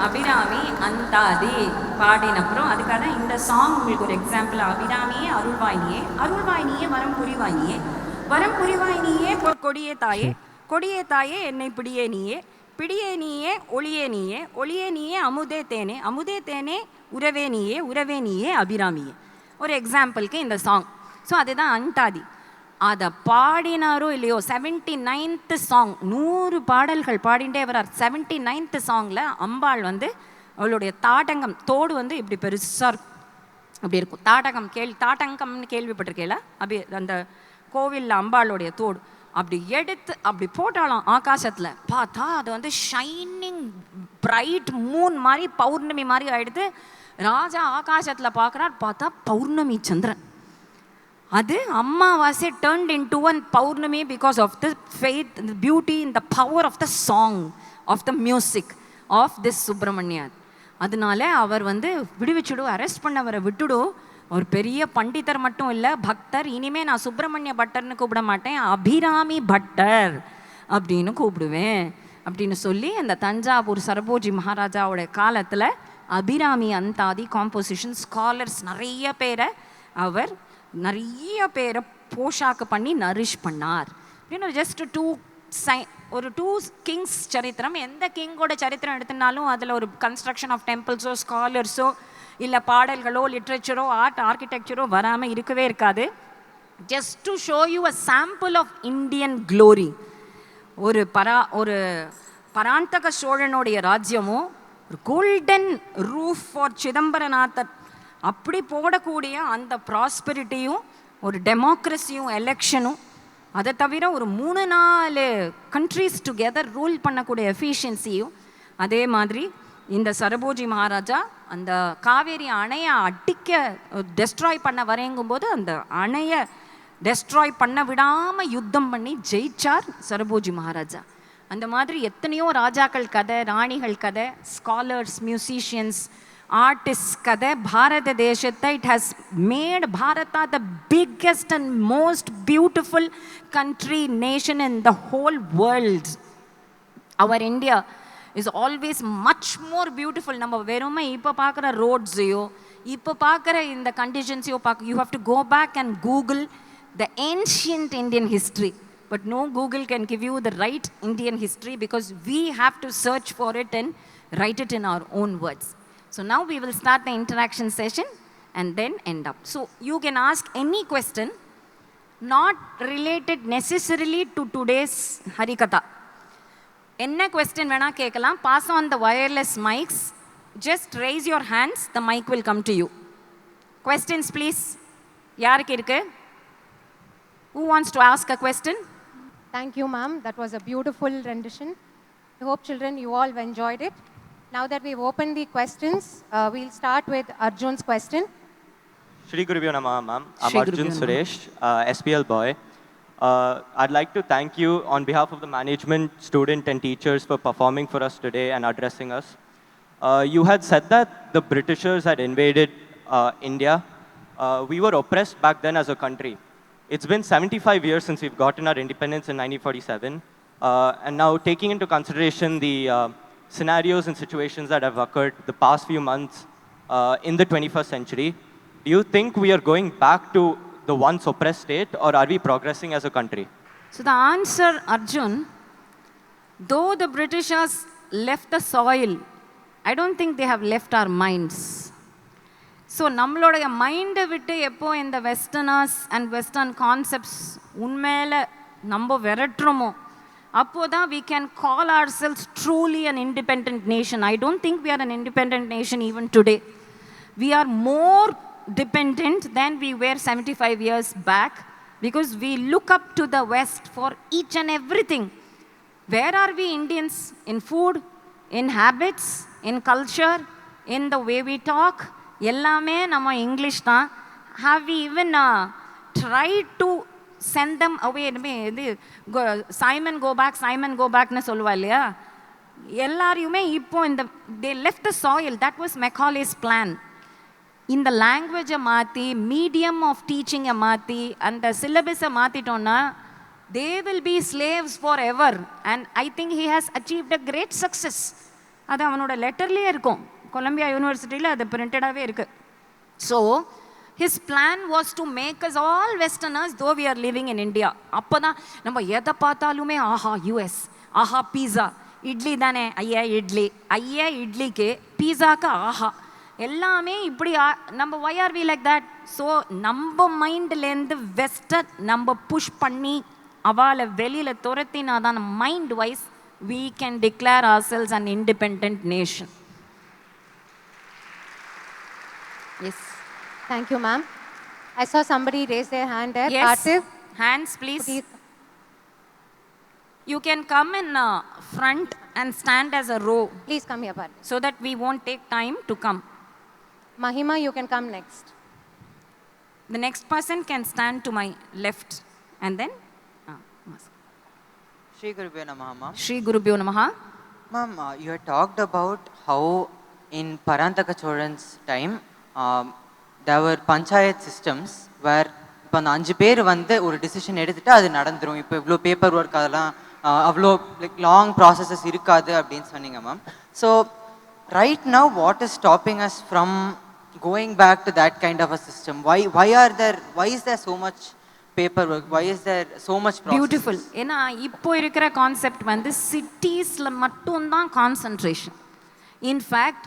அபிராமி அந்தாதி பாடினப்புறம் அதுக்காக இந்த song உங்களுக்கு ஒரு example. அபிராமியே அருள்வாயினியே, அருள்வாயினியே வரம் புரிவாயினியே, வரம் புரிவாயினியே கொடியே தாயே, கொடியே தாயே என்னை பிடியே நீயே, பிடியே நீயே ஒளியே நீயே, ஒளியே நீயே அமுதே தேனே, அமுதே தேனே உறவே நீயே, உறவே நீயே அபிராமியே. ஒரு எக்ஸாம்பிளுக்கு இந்த சாங். ஸோ அதுதான் அந்தாதி. அதை பாடினாரோ இல்லையோ 79th சாங், 100 பாடல்கள் பாடிண்டே வரார். 79th சாங்கில் அம்பாள் வந்து அவளுடைய தாட்டங்கம் தோடு வந்து இப்படி பெருசாக இருக்கும், அப்படி இருக்கும். தாட்டங்கம்னு கேள்விப்பட்டிருக்கேல, அப்படி அந்த கோவிலில் அம்பாளுடைய தோடு அப்படி எடுத்து அப்படி போட்டாலும் ஆகாசத்தில் பார்த்தா அது வந்து ஷைனிங் பிரைட் மூன் மாதிரி பௌர்ணமி மாதிரி ஆகிடுது. ராஜா ஆகாசத்தில் பார்க்குறார், பார்த்தா பௌர்ணமி சந்திரன். அது அம்மாவாசை turned into one Pournami because of the faith, the beauty and the power of the song, of the music of this Subramaniyar. அதனால அவர் வந்து விடுவிச்சுடும், அரெஸ்ட் பண்ணவரை விட்டுடும். ஒரு பெரிய பண்டிதர் மட்டும் இல்லை, பக்தர். இனிமே நான் சுப்பிரமணிய பட்டர்னு கூப்பிட மாட்டேன், அபிராமி பட்டர் அப்படின்னு கூப்பிடுவேன் அப்படின்னு சொல்லி அந்த தஞ்சாவூர் சரபோஜி மகாராஜாவோட காலத்தில் அபிராமி அந்தாதி காம்போசிஷன் ஸ்காலர்ஸ் நிறைய பேரை போஷாக்கு பண்ணி நரிஷ் பண்ணார். இன்னும் ஜஸ்ட் ஒரு 2 கிங்ஸ் சரித்திரம். எந்த கிங்கோட சரித்திரம் எடுத்தினாலும் அதில் ஒரு கன்ஸ்ட்ரக்ஷன் ஆஃப் டெம்பிள்ஸோ ஸ்காலர்ஸோ இல்லை பாடல்களோ லிட்ரேச்சரோ ஆர்ட் ஆர்கிடெக்சரோ வராமல் இருக்கவே இருக்காது. Just to show you a sample of Indian glory. ஒரு பராந்தக சோழனுடைய ராஜ்யமும் ஒரு கோல்டன் ரூஃப் ஃபார் சிதம்பரநாதர் அப்படி போடக்கூடிய அந்த ப்ராஸ்பெரிட்டியும் ஒரு டெமோக்ரஸியும் எலெக்ஷனும், அதை தவிர ஒரு 3-4 கண்ட்ரீஸ் டுகெதர் ரூல் பண்ணக்கூடிய எஃபிஷியன்சியும், அதே மாதிரி இந்த சரபோஜி மகாராஜா அந்த காவேரி அணையை டெஸ்ட்ராய் பண்ண வரைங்கும்போது அந்த அணையை டெஸ்ட்ராய் பண்ண விடாமல் யுத்தம் பண்ணி ஜெயிச்சார் சரபோஜி மகாராஜா. அந்த மாதிரி எத்தனையோ ராஜாக்கள் கதை, ராணிகள் கதை, ஸ்காலர்ஸ், மியூசிஷியன்ஸ், ஆர்டிஸ்ட் கதை. பாரத தேசத்தை it has made Bharata the biggest and most beautiful country nation in the whole world. அவர் India is always much more beautiful. நம்ம வெறுமை இப்போ பார்க்குற ரோட்ஸையோ இப்போ பார்க்குற இந்த கண்டிஷன்ஸையோ you have to go back and google the ancient Indian history. But no Google can give you the right Indian history because we have to search for it and write it in our own words. So now we will start the interaction session and then end up. So you can ask any question not related necessarily to today's Harikatha. Enna question vena kekalam, pass on the wireless mics. Just raise your hands, the mic will come to you. Questions please. Yarukku irukku? Who wants to ask a question? Thank you, ma'am. That was a beautiful rendition. I hope children, you all enjoyed it. Now that we've opened the questions, we'll start with Arjun's question. Shri Gurubhyo Namah, ma'am. I'm Arjun Suresh, SPL boy. I'd like to thank you on behalf of the management, student and teachers for performing for us today and addressing us. You had said that the Britishers had invaded India. We were oppressed back then as a country. It's been 75 years since we've gotten our independence in 1947. And now taking into consideration the scenarios and situations that have occurred the past few months in the 21st century, do you think we are going back to the once oppressed state or are we progressing as a country? So the answer, Arjun, though the Britishers left the soil, I don't think they have left our minds. So நம்மளுடைய மைண்டை விட்டு எப்போ இந்த westerners and western concepts உண்மையில் நம்ம விரட்டுறோமோ அப்போ தான் we can call ourselves truly an independent nation. I don't think we are an independent nation even today. We are more dependent than we were 75 years back because we look up to the West for each and everything. Where are we Indians? In food, in habits, in culture, in the way we talk. எல்லாமே நம்ம English தான். Have we even tried to send them away. இது Simon go பேக்னு சொல்லுவா இல்லையா, எல்லாரையுமே இப்போ இந்த they left the soil. That was Macaulay's plan. இந்த லாங்குவேஜை மாற்றி, மீடியம் ஆஃப் டீச்சிங்கை மாற்றி, அந்த சிலபஸை மாற்றிட்டோன்னா they will be slaves forever. And I think he has achieved a great success. அது அவனோட லெட்டர்லேயே இருக்கும். கொலம்பியா யூனிவர்சிட்டியில் அது பிரிண்டடாகவே இருக்குது. So his plan was to make us all Westerners though we are living in India. அப்போ தான் நம்ம எதை பார்த்தாலுமே ஆஹா யூஎஸ், ஆஹா பீஸா, இட்லி தானே ஐயா இட்லி, ஐயா இட்லிக்கு பீஸாக்கு ஆஹா எல்லாமே இப்படி நம்ம why are we like that? So நம்ம மைண்ட்லேருந்து வெஸ்டை நம்ம புஷ் பண்ணி அவளை வெளியில் துரத்தினா தான் mind wise we can declare ourselves an independent nation. Yes. Thank you, ma'am. I saw somebody raise their hand there. Yes. Parthiv, Hands, please. You can come in front and stand as a row please come here, Parthiv. so that we won't take time to come. Mahima, you can come next. The next person can stand to my left and then Sri Gurubhyo Namaha, ma'am. Sri Gurubhyo Namaha. Ma'am, you had talked about how in Parantaka Cholan's time there were panchayat systems where இப்போ அந்த 5 பேர் வந்து ஒரு decision எடுத்துட்டு அது நடந்துரும். இப்போ இவ்வளோ பேப்பர் ஒர்க் அதெல்லாம் அவ்வளோ லைக் லாங் ப்ராசஸஸ் இருக்காது அப்படின்னு சொன்னீங்க ma'am. So right now what is stopping us from going back to that kind of a system? why is there so much paperwork? Why is there so much process? Beautiful. ஏன்னா இப்போ இருக்கிற concept வந்து சிட்டிஸில் மட்டும்தான் concentration. In fact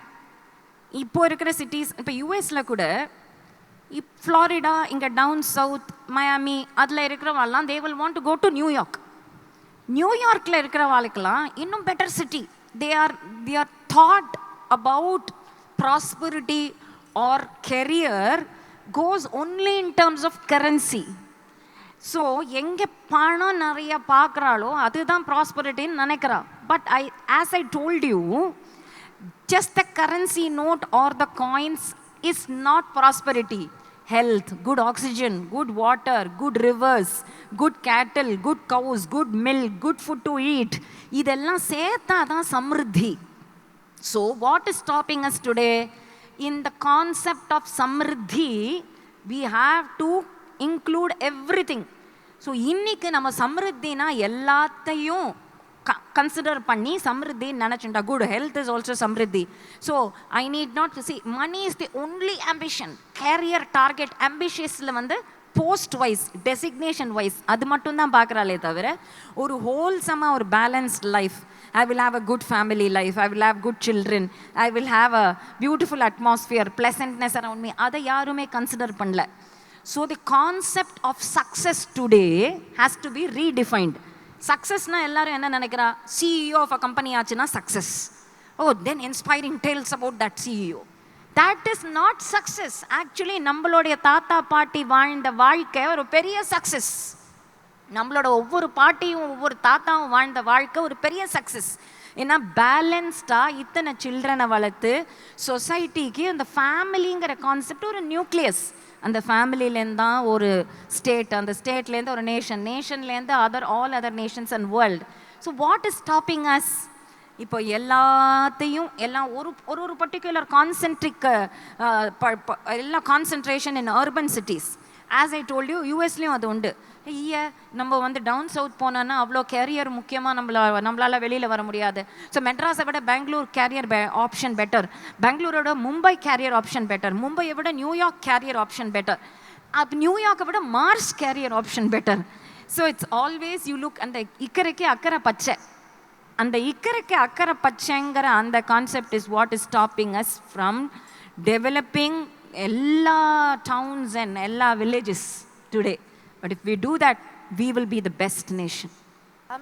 இப்போ இருக்கிற cities இப்போ யூஎஸில் கூட ஃப்ளாரிடா இங்கே டவுன் சவுத் மயாமி அதில் இருக்கிறவாள்லாம் they will want to go to New York. நியூயார்க்கில் இருக்கிறவாளுக்கெல்லாம் இன்னும் better city. They are thought about prosperity our career goals only in terms of currency. So எங்கே பணம் நிறைய பார்க்குறாளோ அதுதான் ப்ராஸ்பரிட்டின்னு நினைக்கிறா. But as I told you, just the currency note or the coins is not prosperity. Health, good oxygen, good water, good rivers, good cattle, good cows, good milk, good food to eat, இதெல்லாம் சேர்த்தா தான் Samriddhi. So what is stopping us today? In the concept of samriddhi, we have to include everything. So இன்னைக்கு நம்ம சம்ருத்தினா எல்லாத்தையும் consider பண்ணி சம்ருத்தி நினச்சுட்டா. Good health is also சம்ருத்தி. So I need not to see money is the only ambition. Career target ஆம்பிஷியஸில் வந்து post wise designation wise அது மட்டும்தான் பார்க்குறாளே தவிர ஒரு ஹோல்சமாக ஒரு balanced life, I will have a good family life, I will have good children, I will have a beautiful atmosphere, pleasantness around me, அதை யாருமே consider பண்ணல. So the concept of success today has to be redefined. சக்ஸஸ்னா எல்லாரும் என்ன நினைக்கிறா? CEO of a company ஆச்சுன்னா success. Oh then inspiring tales about that CEO. That is not success. Actually நம்மளுடைய தாத்தா பாட்டி வாழ்ந்த வாழ்க்கை ஒரு பெரிய சக்ஸஸ். நம்மளோட ஒவ்வொரு பாட்டியும் ஒவ்வொரு தாத்தாவும் வாழ்ந்த வாழ்க்கை ஒரு பெரிய சக்ஸஸ். ஏன்னா பேலன்ஸ்டாக இத்தனை சில்ட்ரனை வளர்த்து சொசைட்டிக்கு அந்த ஃபேமிலிங்கிற கான்செப்ட் ஒரு நியூக்ளியஸ். அந்த ஃபேமிலியிலேருந்து தான் ஒரு ஸ்டேட், அந்த ஸ்டேட்லேருந்து ஒரு நேஷன், நேஷன்லேருந்து all other nations and world. So what is stopping us? இப்போ எல்லாத்தையும் ஒரு பர்டிகுலர் கான்சென்ட்ரிக் எல்லாம் concentration in urban cities. As I told you, யூஎஸ்லேயும் அது உண்டு. நம்ம வந்து டவுன் சவுத் போனோன்னா அவ்வளோ கேரியர் முக்கியமாக நம்மளால் வெளியில் வர முடியாது. ஸோ மெட்ராஸை விட பெங்களூர் கேரியர் ஆப்ஷன் பெட்டர், பெங்களூரோட மும்பை கேரியர் ஆப்ஷன் பெட்டர், மும்பையை விட நியூயார்க் கேரியர் ஆப்ஷன் பெட்டர், அப்போ நியூயார்க்கை விட Mars career option better. So it's always you look அந்த இக்கரைக்கு அக்கறை பச்சை, அந்த இக்கரைக்கு அக்கறை பச்சைங்கிற அந்த concept is what is stopping us from developing எல்லா டவுன்ஸ் அண்ட் எல்லா villages today. But if we do that, we will be the best nation.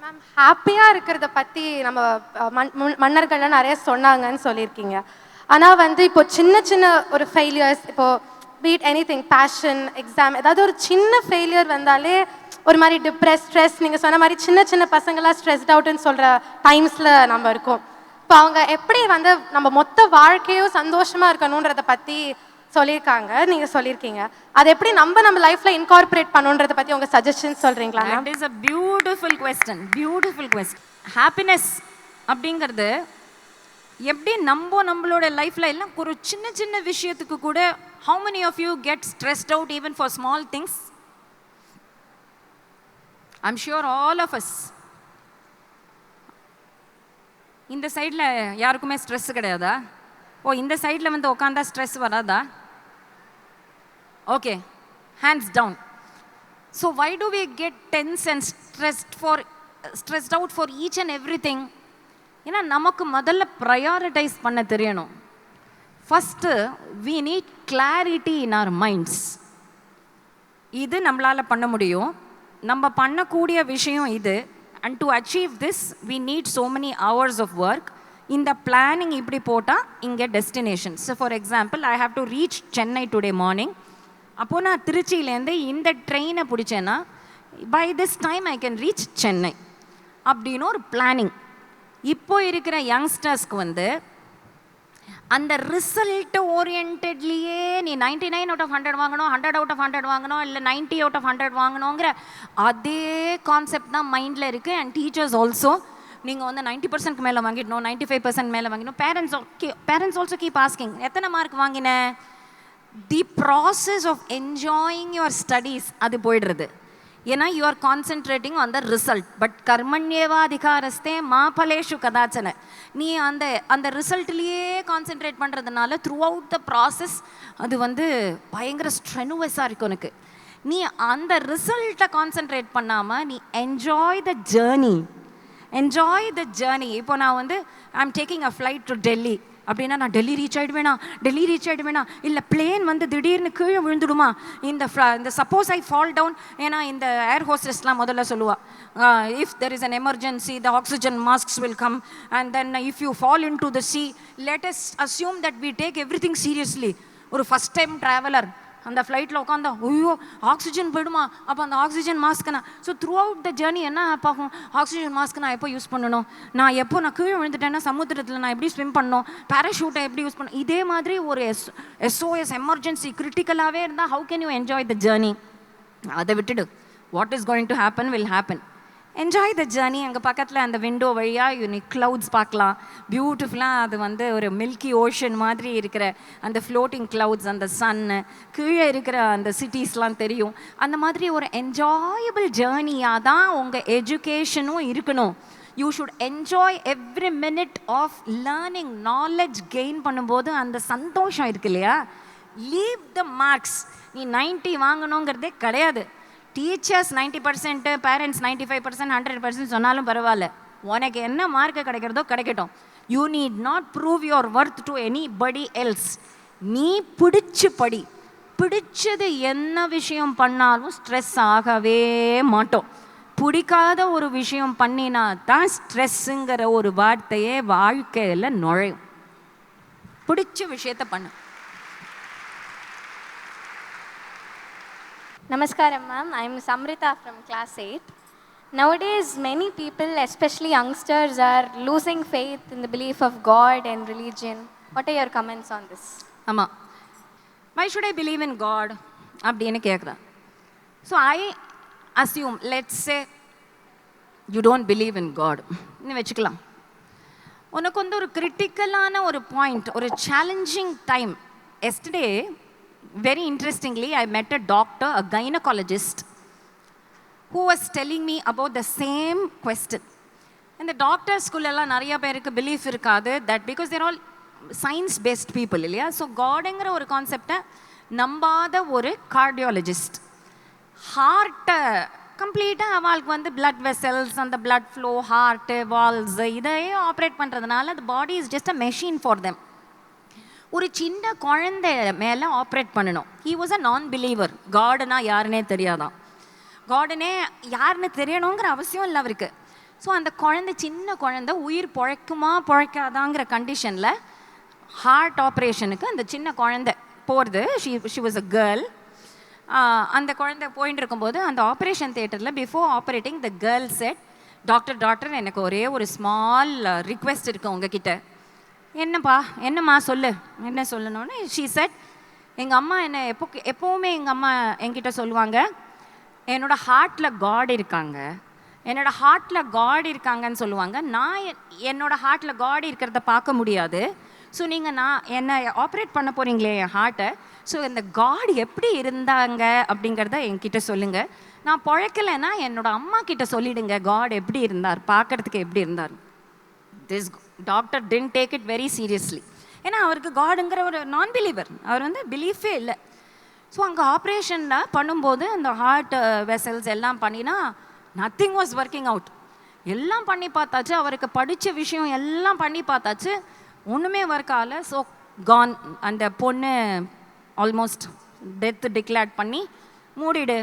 Ma'am, ஹாப்பியாக இருக்கிறத பற்றி நம்ம மன்னர்கள்லாம் நிறைய சொன்னாங்கன்னு சொல்லியிருக்கீங்க. ஆனால் வந்து இப்போ சின்ன சின்ன ஒரு ஃபெயிலியர்ஸ், இப்போது beat anything, passion, exam, ஏதாவது ஒரு சின்ன ஃபெயிலியர் வந்தாலே ஒரு மாதிரி டிப்ரெஸ், ஸ்ட்ரெஸ், நீங்கள் சொன்ன மாதிரி சின்ன சின்ன பசங்களாம் ஸ்ட்ரெஸ்ட் அவுட்டுன்னு சொல்கிற டைம்ஸில் நம்ம இருக்கோம். இப்போ அவங்க எப்படி வந்து நம்ம மொத்த வாழ்க்கையும் சந்தோஷமாக இருக்கணுன்றதை பற்றி சொல்லியிருக்காங்க, நீங்கள் சொல்லியிருக்கீங்க. அதை எப்படி நம்ம லைஃப்பில் இன்கார்பரேட் பண்ணுன்றதை பற்றி உங்கள் சஜஷன்ஸ் சொல்கிறீங்களா? That is a beautiful question, beautiful question. Happiness அப்படிங்கிறது எப்படி நம்மளோட லைஃப்பில் எல்லாம் ஒரு சின்ன சின்ன விஷயத்துக்கு கூட how many of you get stressed out even for small things? I'm sure all of us. இந்த சைடில் யாருக்குமே ஸ்ட்ரெஸ் கிடையாதா? ஓ, இந்த சைடில் வந்து உட்காந்தா ஸ்ட்ரெஸ் வராதா? Okay, hands down. So why do we get tense and stressed out for each and everything? ஏன்னா நமக்கு முதல்ல ப்ரையாரிட்டைஸ் பண்ண தெரியணும். First we need clarity in our minds. இது நம்மளால் பண்ண முடியும், நம்ம பண்ணக்கூடிய விஷயம் இது. And to achieve this we need so many hours of work. இந்த பிளானிங் இப்படி போட்டால் இங்கே destination. So for example, I have to reach Chennai today morning. அப்போது நான் திருச்சியிலேருந்து இந்த ட்ரெயினை பிடிச்சேன்னா by this time I can reach Chennai அப்படின்னு ஒரு பிளானிங். இப்போ இருக்கிற யங்ஸ்டர்ஸ்க்கு வந்து அந்த ரிசல்ட் ஓரியன்டட்லேயே நீ 99 out of 100 வாங்கணும், 100 out of 100 வாங்கணும், இல்லை 90 out of 100 வாங்கணுங்கிற அதே கான்செப்ட் தான் மைண்டில் இருக்குது. அண்ட் டீச்சர்ஸ் ஆல்சோ நீங்கள் வந்து 90% மேலே வாங்கிடணும், 95% மேலே வாங்கிடணும். பேரண்ட்ஸ் ஆல்சோ கீப் ஆஸ்கிங் எத்தனை மார்க் வாங்கின. The process of enjoying your studies அது போயிடுறது. ஏன்னா you are concentrating on the result. But கர்மண்யேவாதிகாரஸ்தே மா பலேஷு கதாச்சன. நீ அந்த ரிசல்ட்லேயே கான்சென்ட்ரேட் பண்ணுறதுனால த்ரூ அவுட் த ப்ராசஸ் அது வந்து பயங்கர ஸ்ட்ரெனுவஸாக இருக்கும் உனக்கு. நீ அந்த ரிசல்ட்டை கான்சென்ட்ரேட் பண்ணாமல் நீ என்ஜாய் த ஜேர்னி. இப்போ நான் வந்து I am taking a flight to Delhi அப்படின்னா நான் டெல்லி ரீச் ஆகிடுவேனா, இல்லை பிளேன் வந்து திடீர்னு கீழே விழுந்துடுமா, இந்த சப்போஸ் ஐ ஃபால் டவுன். ஏன்னா இந்த ஏர் ஹோஸ்டஸ்லாம் முதல்ல சொல்லுவா, if there is an emergency the oxygen masks will come and then if you fall into the sea let us assume that we take everything seriously. ஒரு first time traveller அந்த ஃப்ளைட்டில் உட்காந்தா ஐயோ oxygen போயிடுமா, அப்போ அந்த oxygen mask so throughout the journey என்ன பார்க்கும், ஆக்சிஜன் மாஸ்க்கு நான் எப்போ யூஸ் பண்ணணும், நான் கீழே விழுந்துட்டேன்னா சமுத்திரத்தில் நான் எப்படி ஸ்விம் பண்ணணும், பேராஷூட்டை எப்படி யூஸ் பண்ணணும். இதே மாதிரி ஒரு SOS எமர்ஜென்சி கிரிட்டிக்கலாகவே இருந்தால் how can you enjoy the journey? அதை விட்டுடு. What is going to happen will happen. Enjoy the journey. அங்கே பக்கத்தில் அந்த விண்டோ வழியாக நீ க்ளவுட்ஸ் பார்க்கலாம். பியூட்டிஃபுல்லாக அது வந்து ஒரு மில்கி ஓஷன் மாதிரி இருக்கிற அந்த ஃப்ளோட்டிங் க்ளவுட்ஸ், அந்த சன்னு, கீழே இருக்கிற அந்த சிட்டிஸ்லாம் தெரியும். அந்த மாதிரி ஒரு என்ஜாயபிள் ஜேர்னியாக தான் உங்கள் எஜுகேஷனும் இருக்கணும். You should enjoy every minute of learning. Knowledge gain பண்ணும்போது அந்த சந்தோஷம் இருக்கு இல்லையா? Leave the marks. நீ 90 வாங்கணுங்கிறதே கிடையாது. டீச்சர்ஸ் 90%, பேரண்ட்ஸ் 95%, 100% சொன்னாலும் பரவாயில்ல. உனக்கு என்ன மார்க்கு கிடைக்கிறதோ கிடைக்கட்டும். You need not prove your worth to anybody else. நீ பிடிச்சது என்ன விஷயம் பண்ணாலும் ஸ்ட்ரெஸ் ஆகவே மாட்டோம். பிடிக்காத ஒரு விஷயம் பண்ணினா தான் ஸ்ட்ரெஸ்ஸுங்கிற ஒரு வார்த்தையே வாழ்க்கையில் நுழையும். பிடிச்ச விஷயத்தை பண்ணு. Namaskaram ma'am, I am Samrita from class 8. Nowadays many people, especially youngsters, are losing faith in the belief of God and religion. What are your comments on this? Amma, why should I believe in God? அப்படினு கேக்குறேன். So I assume, let's say you don't believe in God. நீ வெச்சுக்கலாம். உனக்கு வந்து ஒரு கிரிட்டிக்கலான ஒரு point, ஒரு challenging time. Yesterday very interestingly, I met a doctor, a gynecologist, who was telling me about the same question. And the doctors kulla nariya perukku belief irukadu that because they're all science based people illaya. So God engra oru concept nambada oru cardiologist, heart complete avalku vandu blood vessels and the blood flow, heart valves idai operate பண்றதுனால the body is just a machine for them. ஒரு சின்ன குழந்தை மேலே operate பண்ணணும். He was a நான் believer. காடுனா யாருன்னே தெரியாதான். காடுனே யாருன்னு தெரியணுங்கிற அவசியம் இல்லை அவருக்கு. ஸோ அந்த சின்ன குழந்தை உயிர் பொழைக்காதாங்கிற கண்டிஷனில் ஹார்ட் ஆப்ரேஷனுக்கு அந்த சின்ன குழந்தை போகிறது. She was a girl. அந்த குழந்தை போயிட்டு இருக்கும்போது அந்த ஆப்ரேஷன் தியேட்டரில் before operating the girl set, doctor எனக்கு ஒரே ஒரு ஸ்மால் ரிக்வெஸ்ட் இருக்குது உங்ககிட்ட. என்னம்மா சொல்லு, என்ன சொல்லணும்னு. ஷீ செட், எங்கள் அம்மா என்னை எப்போவுமே எங்கள் அம்மா என்கிட்ட சொல்லுவாங்க, என்னோட ஹார்ட்டில் காட் இருக்காங்கன்னு சொல்லுவாங்க. நான் என்னோட ஹார்ட்டில் காட் இருக்கிறத பார்க்க முடியாது. ஸோ நீங்கள் என்னை ஆப்ரேட் பண்ண போகிறீங்களே என் ஹார்ட்டை, ஸோ இந்த காட் எப்படி இருந்தாங்க அப்படிங்கிறத என்கிட்ட சொல்லுங்கள். நான் பிழைக்கலைன்னா என்னோட அம்மா கிட்ட சொல்லிடுங்க காட் எப்படி இருந்தார், பார்க்கறதுக்கு எப்படி இருந்தார். Doctor didn't take it very seriously. ஏன்னா அவருக்கு காடுங்கிற ஒரு நான் பிலீவர், அவர் வந்து பிலீஃபே இல்லை. ஸோ அங்கே ஆப்ரேஷனில் பண்ணும்போது அந்த ஹார்ட் வெசல்ஸ் எல்லாம் பண்ணினா நத்திங் வாஸ் ஒர்க்கிங் அவுட். எல்லாம் பண்ணி பார்த்தாச்சு, அவருக்கு படித்த விஷயம் எல்லாம் பண்ணி பார்த்தாச்சு, ஒன்றுமே ஒர்க் ஆகலை. ஸோ கான். அந்த பொண்ணு ஆல்மோஸ்ட் டெத் டிக்ளேர் பண்ணி மூடிடு,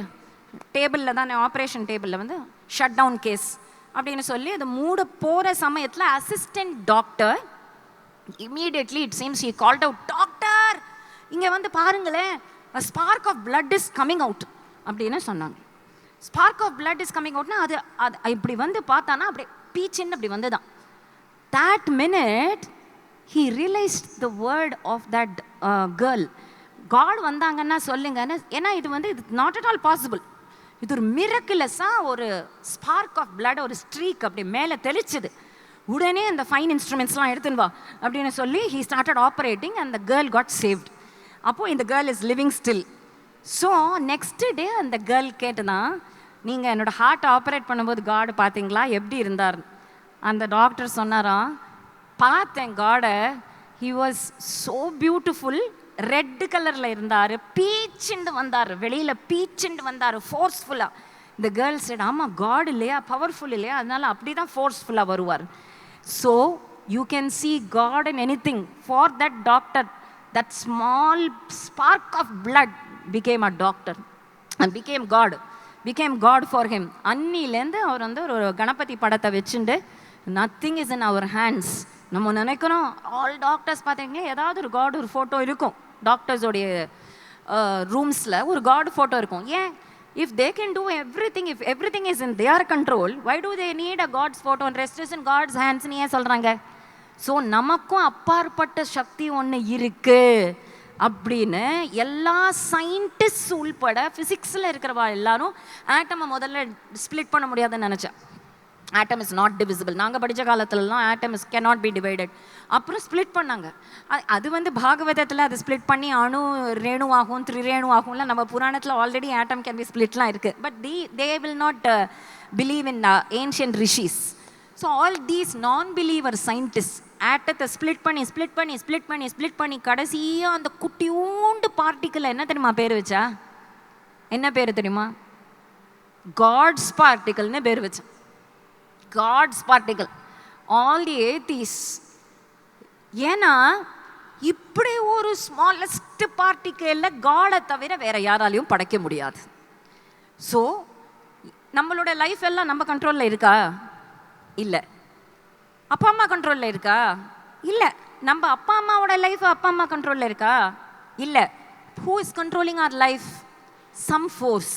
டேபிளில் தான் ஆப்ரேஷன் டேபிளில் வந்து ஷட் டவுன் கேஸ் அப்படின்னு சொல்லி அது மூட போகிற சமயத்தில் assistant doctor immediately it seems he called out, doctor இங்கே வந்து பாருங்களேன், a spark of blood is coming out அப்படின்னு சொன்னாங்க. Spark of blood is coming அவுட்னா அது இப்படி வந்து பார்த்தானா அப்படியே பீச்சின்னு அப்படி வந்து தான். That minute he realised the word of that girl. God வந்தாங்கன்னா சொல்லுங்கன்னு. ஏன்னா இது வந்து இது நாட் அட் ஆல் பாசிபிள். இது ஒரு மிரக்குலஸாக ஒரு ஸ்பார்க் ஆஃப் பிளட், ஒரு ஸ்ட்ரீக் அப்படி மேலே தெளிச்சுது. உடனே அந்த ஃபைன் இன்ஸ்ட்ருமெண்ட்ஸ்லாம் எடுத்துன்னு வா அப்படின்னு சொல்லி he started operating and the girl got saved. அப்போது இந்த girl is living still. So next day அந்த கேர்ள் கேட்டுதான், நீங்கள் என்னோடய ஹார்ட்டை ஆப்ரேட் பண்ணும்போது காடு பார்த்தீங்களா, எப்படி இருந்தார்? அந்த டாக்டர் சொன்னாராம், பார்த்தேன் காடை, he was so beautiful, red கலரில் இருந்தார், பீச்சுண்டு வந்தார், வெளியில் பீச்சுண்டு வந்தார் ஃபோர்ஸ்ஃபுல்லாக. இந்த கேர்ள் சைடு, ஆமாம் காட் இல்லையா, பவர்ஃபுல் இல்லையா, அதனால் அப்படி தான் ஃபோர்ஸ்ஃபுல்லாக வருவார். So you can see God in anything. For that doctor, that small spark of blood became a doctor and became God for him. அன்னிலேருந்து அவர் வந்து ஒரு கணபதி படத்தை வச்சுட்டு nothing is in our hands. நம்ம நினைக்கிறோம் ஆல் டாக்டர்ஸ் பார்த்தீங்கன்னா ஏதாவது ஒரு காட் ஒரு ஃபோட்டோ இருக்கும், டாக்டர்ஸோடைய ரூம்ஸில் ஒரு காட் ஃபோட்டோ இருக்கும். ஏன்? if they can do everything, if everything is in their control, why do they need a God's photo and rest is in God's hands னு ஏன் சொல்கிறாங்க? ஸோ நமக்கும் அப்பாற்பட்ட சக்தி ஒன்று இருக்கு அப்படின்னு எல்லா சயின்டிஸ்ட் உள்பட ஃபிசிக்ஸில் இருக்கிறவா எல்லாரும் ஆட்டமை முதல்ல ஸ்ப்ளிட் பண்ண முடியாதுன்னு நினச்சேன். Atom is not divisible. நாங்கள் படித்த காலத்துலலாம் atom is cannot be divided. அப்புறம் ஸ்ப்ளிட் பண்ணாங்க. அது வந்து பாகவதத்தில் அது ஸ்ப்ளிட் பண்ணி அணு ரேணு ஆகும், திரிரேணு ஆகும்ல. நம்ம புராணத்தில் ஆல்ரெடி ஆட்டம் கேன் பி ஸ்ப்ளிட்லாம் இருக்குது. But they will not believe in ancient rishis. So all these நான் பிலீவர் சயின்டிஸ்ட் ஆட்டத்தை ஸ்ப்ளிட் பண்ணி கடைசியாக அந்த குட்டியூண்டு பார்ட்டிக்கில் என்ன தெரியுமா பேர் வச்சா? என்ன பேர் தெரியுமா? காட்ஸ் பார்ட்டிக்கல்னு பேர் வச்சேன். God's particle. All the atheists. ஏன்னா இப்படி ஒரு ஸ்மாலஸ்ட் பார்ட்டிக்கல்ல காடை தவிர வேற யாராலையும் படைக்க முடியாது. ஸோ நம்மளோட லைஃப் எல்லாம் நம்ம கண்ட்ரோலில் இருக்கா? இல்லை. அப்பா அம்மா கண்ட்ரோலில் இருக்கா? இல்லை. நம்ம அப்பா அம்மாவோட லைஃப் அப்பா அம்மா கண்ட்ரோலில் இருக்கா? இல்லை. Who is controlling our life? Some force.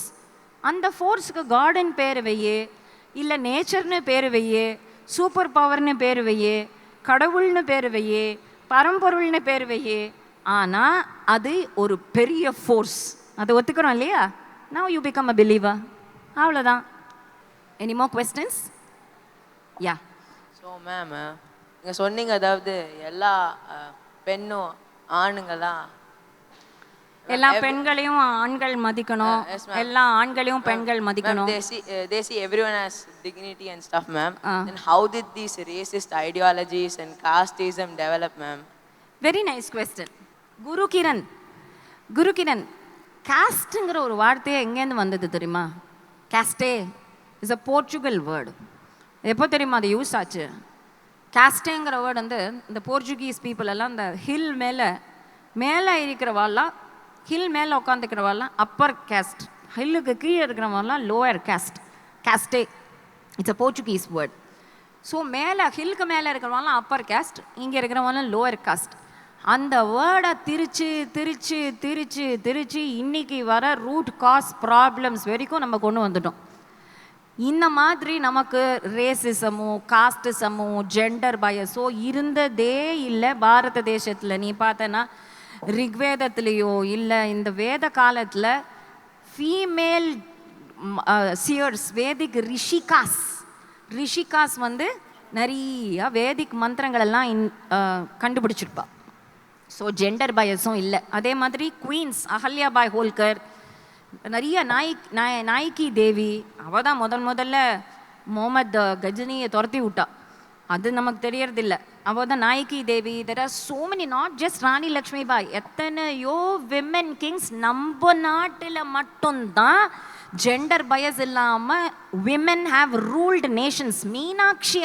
அந்த ஃபோர்ஸுக்கு காடன் பேர் வையே, இல்லை நேச்சர்னு பேர் வையே, சூப்பர் பவர்னு பேர் வையே, கடவுள்னு பேர் வையே, பரம்பொருள்னு பேர் வையே, ஆனால் அது ஒரு பெரிய ஃபோர்ஸ். அதை ஒத்துக்கிறோம் இல்லையா? Now you become a believer. அவ்வளோதான். Any more questions? Yeah. So ma'am, நீங்கள் சொன்னீங்க, அதாவது எல்லா பெண்ணும் ஆணுங்களாம், எல்லா பெண்களையும் ஆண்கள் மதிக்கணும், எல்லா ஆண்களையும் பெண்கள் மதிக்கணும். They see everyone has dignity and stuff, ma'am. Then how did these racist ideologies and casteism develop, ma'am? Very nice question. குரு கிரண், காஸ்ட்ங்கிற ஒரு வார்த்தையே எங்கேருந்து வந்தது தெரியுமா? காஸ்டே இஸ் அ போர்ச்சுகல் வேர்டு. எப்போ தெரியுமா அது யூஸ் ஆச்சு? காஸ்டேங்கிற வேர்டு வந்து இந்த போர்ச்சுகீஸ் பீப்புள் எல்லாம் இந்த ஹில் மேலே இருக்கிறவாள்லாம், ஹில் மேலே உட்காந்துக்கிறவாள்லாம் அப்பர் கேஸ்ட், ஹில்லுக்கு கீழே இருக்கிறவாள்லாம் lower caste. Caste it's a Portuguese word. So மேலே ஹில்லுக்கு மேலே இருக்கிறவாள்லாம் அப்பர் கேஸ்ட், இங்கே இருக்கிறவங்களாம் லோயர் காஸ்ட். அந்த வேர்டை திரிச்சு இன்னைக்கு வர ரூட் காஸ் ப்ராப்ளம்ஸ் வரைக்கும் நம்ம கொண்டு வந்துட்டோம். இந்த மாதிரி நமக்கு ரேசிசமோ காஸ்டிசமோ ஜெண்டர் பயஸோ இருந்ததே இல்லை பாரத தேசத்தில். நீ பார்த்தனா ரிக்வேதத்துலேயோ இல்லை இந்த வேத காலத்தில் ஃபீமேல் சியர்ஸ், வேதிக் ரிஷிகாஸ் வந்து நிறைய வேதிக் மந்திரங்கள் எல்லாம் கண்டுபிடிச்சிருப்பா. ஸோ ஜெண்டர் பயஸும் இல்லை. அதே மாதிரி குவீன்ஸ் அகல்யாபாய் ஹோல்கர், நிறைய நாய்க்கி தேவி, அவள் தான் முதல்ல முகமது கஜினியை துரத்தி விட்டா. அது நமக்கு தெரியறதில்லை. about the Nayaki Devi. There are so many, not just Rani Lakshmi Bai. எத்தனையோ women kings நம்ம நாட்டில் மட்டும்தான் ஜெண்டர் பயஸ் இல்லாமல் women have ruled nations. Meenakshi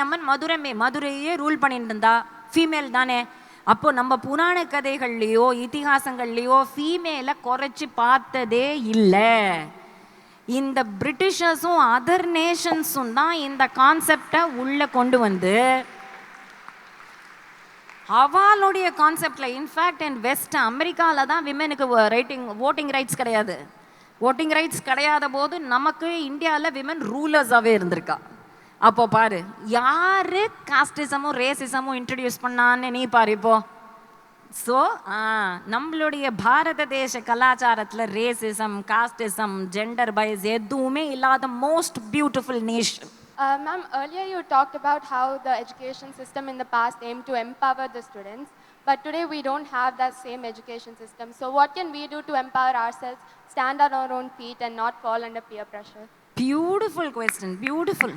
Amman மதுரையே ரூல் பண்ணிட்டு இருந்தா, ஃபீமேல் தானே. அப்போ நம்ம புராண கதைகள்லையோ இதிகாசங்கள்லையோ ஃபீமேலை குறைச்சி பார்த்ததே இல்லை. இந்த பிரிட்டிஷர்ஸும் அதர் நேஷன்ஸும் தான் இந்த கான்செப்டை உள்ளே கொண்டு வந்து அவளுடைய கான்செப்டில், இன்ஃபேக்ட் இன் வெஸ்ட் அமெரிக்காவில் தான் விமெனுக்கு ஓட்டிங் ரைட்ஸ் கிடையாது. ஓட்டிங் ரைட்ஸ் கிடையாத போது நமக்கு இந்தியாவில் விமன் ரூலர்ஸாகவே இருந்திருக்கா. அப்போ பாரு, யாரு காஸ்டிசமும் ரேசிசமும் இன்ட்ரடியூஸ் பண்ணான்னு நீ பாரு இப்போ. ஸோ நம்மளுடைய பாரத தேச கலாச்சாரத்தில் ரேசிசம், காஸ்டிசம், ஜெண்டர் பைஸ் எதுவுமே இல்லாத most beautiful nation. Ma'am, earlier you talked about how the education system in the past aimed to empower the students, but today we don't have that same education system. So what can we do to empower ourselves, stand on our own feet and not fall under peer pressure? Beautiful question, beautiful.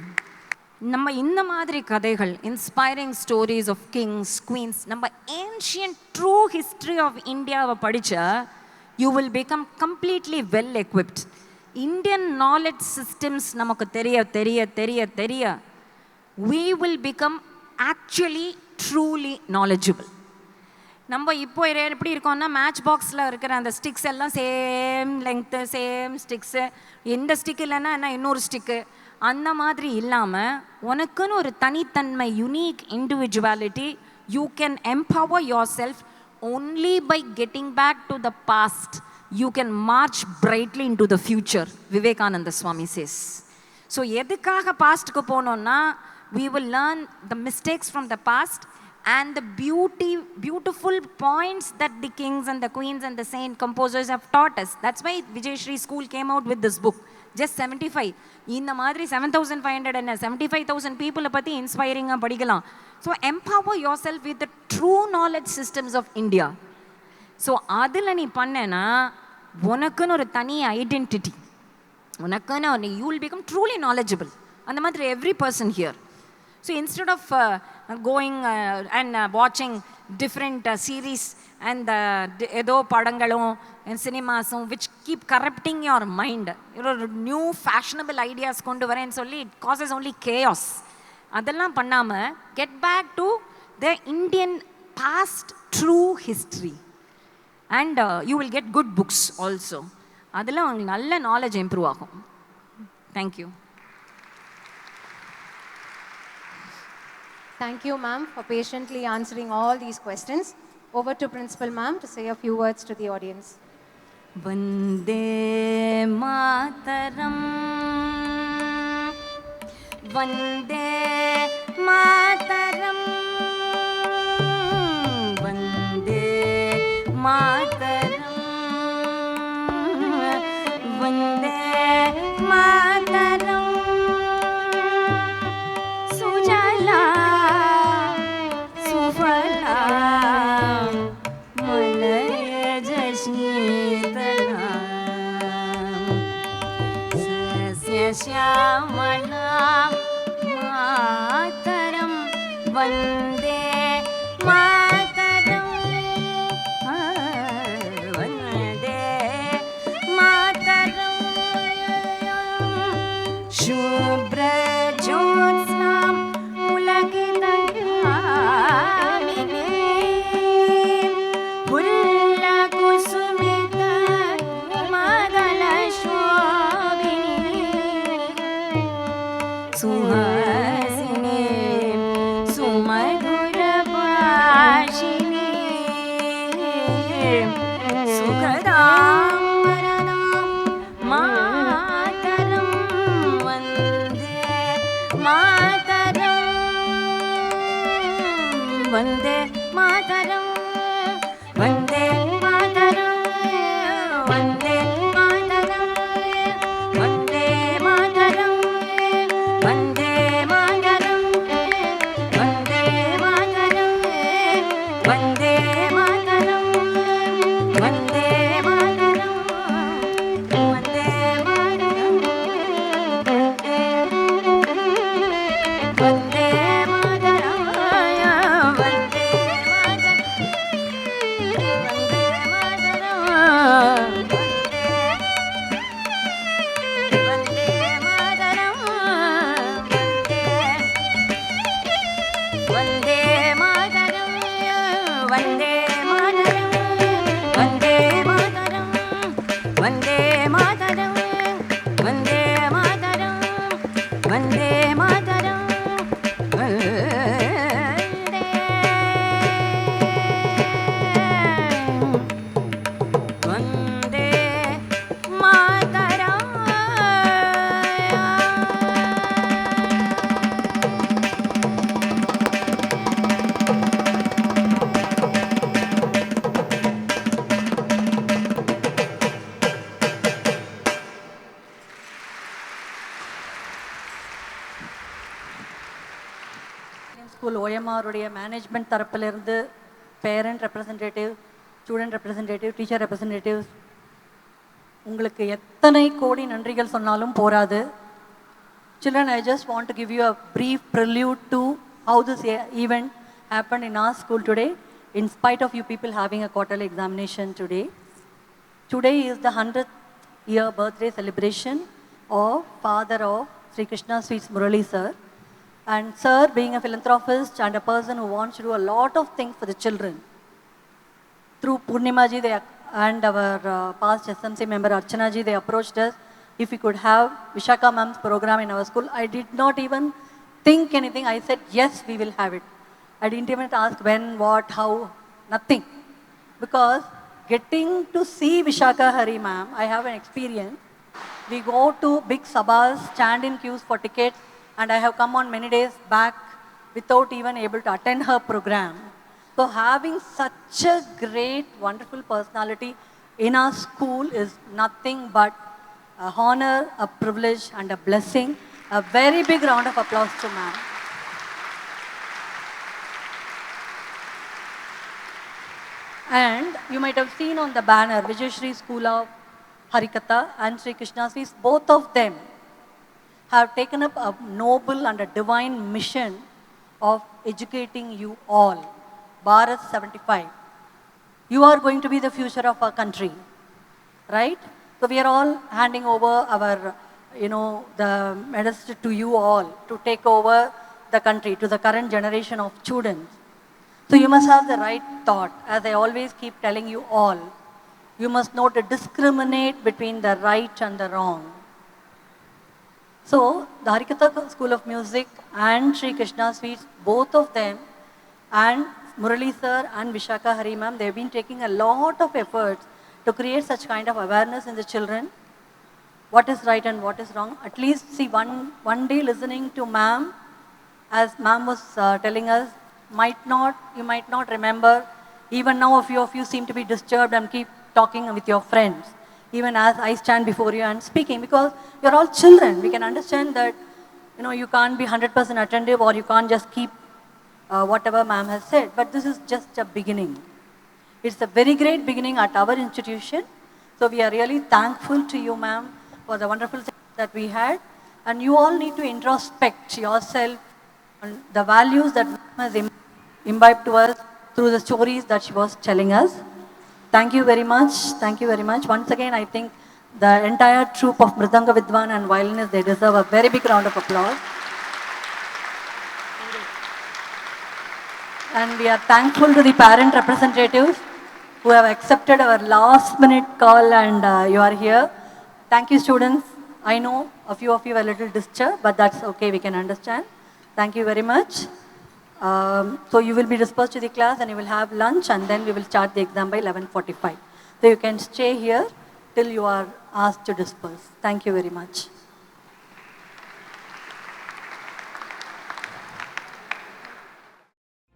நம்ம இந்த மாதிரி கதைகள், inspiring stories of kings, queens, நம்ம ancient true history of இந்தியாவை படித்தா you will become completely well equipped. Indian knowledge systems நமக்கு தெரிய தெரிய தெரிய தெரிய we will become actually truly knowledgeable. நம்ம இப்போ எப்படி இருக்கோம்னா, மேட்ச் பாக்ஸில் இருக்கிற அந்த ஸ்டிக்ஸ் எல்லாம் சேம் லெங்க்த்து, சேம் ஸ்டிக்ஸு, எந்த ஸ்டிக் இல்லைன்னா என்ன இன்னொரு ஸ்டிக்கு, அந்த மாதிரி இல்லாமல் உனக்குன்னு ஒரு தனித்தன்மை, unique individuality. You can empower your self only by getting back to the past. You can march brightly into the future, Vivekananda Swami says. So எதுக்காக பாஸ்ட்டுக்கு போனோம்னா, we will learn the mistakes from the past and the beautiful points that the kings and the queens and the saint composers have taught us. That's why Vijay Shri School came out with this book. Just 75. இந்த மாதிரி 7,500 and 75,000 people பற்றி இன்ஸ்பைரிங்காக படிக்கலாம். So empower yourself with the true knowledge systems of India. So அதில் நீ பண்ணேன்னா உனக்குன்னு ஒரு தனி ஐடென்டிட்டி, உனக்குன்னு you will become truly knowledgeable. அந்த மாதிரி every person here. So instead of going and watching different series and ஏதோ படங்களும் சினிமாஸும் which keep corrupting your mind, new fashionable ideas கொண்டு வரேன்னு சொல்லி it causes only chaos. அதெல்லாம் பண்ணாமல் get back to the Indian past true history and you will get good books also. அதில் உங்களுக்கு நல்ல knowledge improve ஆகும். Thank you. Thank you, ma'am, for patiently answering all these questions. Over to Principal, ma'am, to say a few words to the audience. Vande Mataram, Vande Mataram, Vande Mataram, Vande Mataram, Sujala Sufala Malaya Jashnitana Sasya Shyamala Mataram Vande Mataram Vande Mataram Shubhra Jyotsnam Pulakitayamini Pulla Kusumita Madala Shobhini Vande Mataram, Vande Mataram, Vande Mataram, Vande Mataram. School ஓஎம்ஆருடைய management தரப்பிலிருந்து parent representative, student representative, teacher representative, உங்களுக்கு எத்தனை கோடி நன்றிகள் சொன்னாலும் போராது. Children, I just want to give you a brief prelude to how this event happened in our school today, in spite of you people having a quarterly examination today. Today is the 100th year birthday celebration of father of Sri Krishna Sweets Muralis sir. And sir, being a philanthropist and a person who wants to do a lot of things for the children, through Purnimaji and our past SMC member Archanaji, they approached us if we could have Vishakha ma'am's program in our school. I did not even think anything. I said, yes, we will have it. I didn't even ask when, what, how, nothing. Because getting to see Vishakha Hari ma'am, I have an experience. We go to big sabhas, stand in queues for tickets, and I have come on many days back without even able to attend her program. So having such a great, wonderful personality in our school is nothing but a honor, a privilege, and a blessing. A very big round of applause to ma'am. And you might have seen on the banner, Vijayashri School of Harikatha and Sri Krishna Sweets, both of them have taken up a noble and a divine mission of educating you all. Bharat 75. You are going to be the future of our country, right? So we are all handing over our, the medals to you all to take over the country, to the current generation of students. So you must have the right thought, as I always keep telling you all. You must know to discriminate between the right and the wrong. So, the Harikatha School of Music and Sri Krishna Sweets, both of them, and Murali sir and Vishakha Hari ma'am, they have been taking a lot of efforts to create such kind of awareness in the children. What is right and what is wrong. At least see one day listening to ma'am, as ma'am was telling us, you might not remember. Even now a few of you seem to be disturbed and keep talking with your friends. Even as I stand before you and speaking, because you're all children. We can understand that, you can't be 100% attentive, or you can't just keep whatever ma'am has said. But this is just a beginning. It's a very great beginning at our institution. So we are really thankful to you, ma'am, for the wonderful things that we had. And you all need to introspect yourself on the values that ma'am has imbibed to us through the stories that she was telling us. Thank you very much. Thank you very much. Once again, I think the entire troupe of Mridanga Vidwan and violinists, they deserve a very big round of applause. And we are thankful to the parent representatives who have accepted our last minute call, and you are here. Thank you, students. I know a few of you are a little disturbed, but that's okay, we can understand. Thank you very much. So you will be dispersed to the class and you will have lunch, and then we will start the exam by 11:45. So you can stay here till you are asked to disperse. Thank you very much.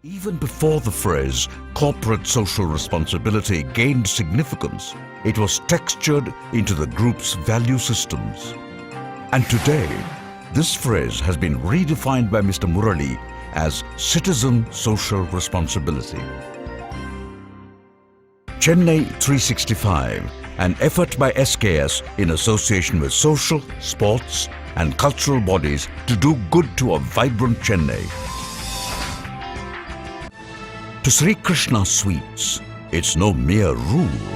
Even before the phrase corporate social responsibility gained significance, it was textured into the group's value systems. And today, this phrase has been redefined by Mr. Murali as citizen social responsibility. Chennai 365, an effort by SKS in association with social, sports and cultural bodies to do good to a vibrant Chennai. To Sri Krishna Sweets, it's no mere rule.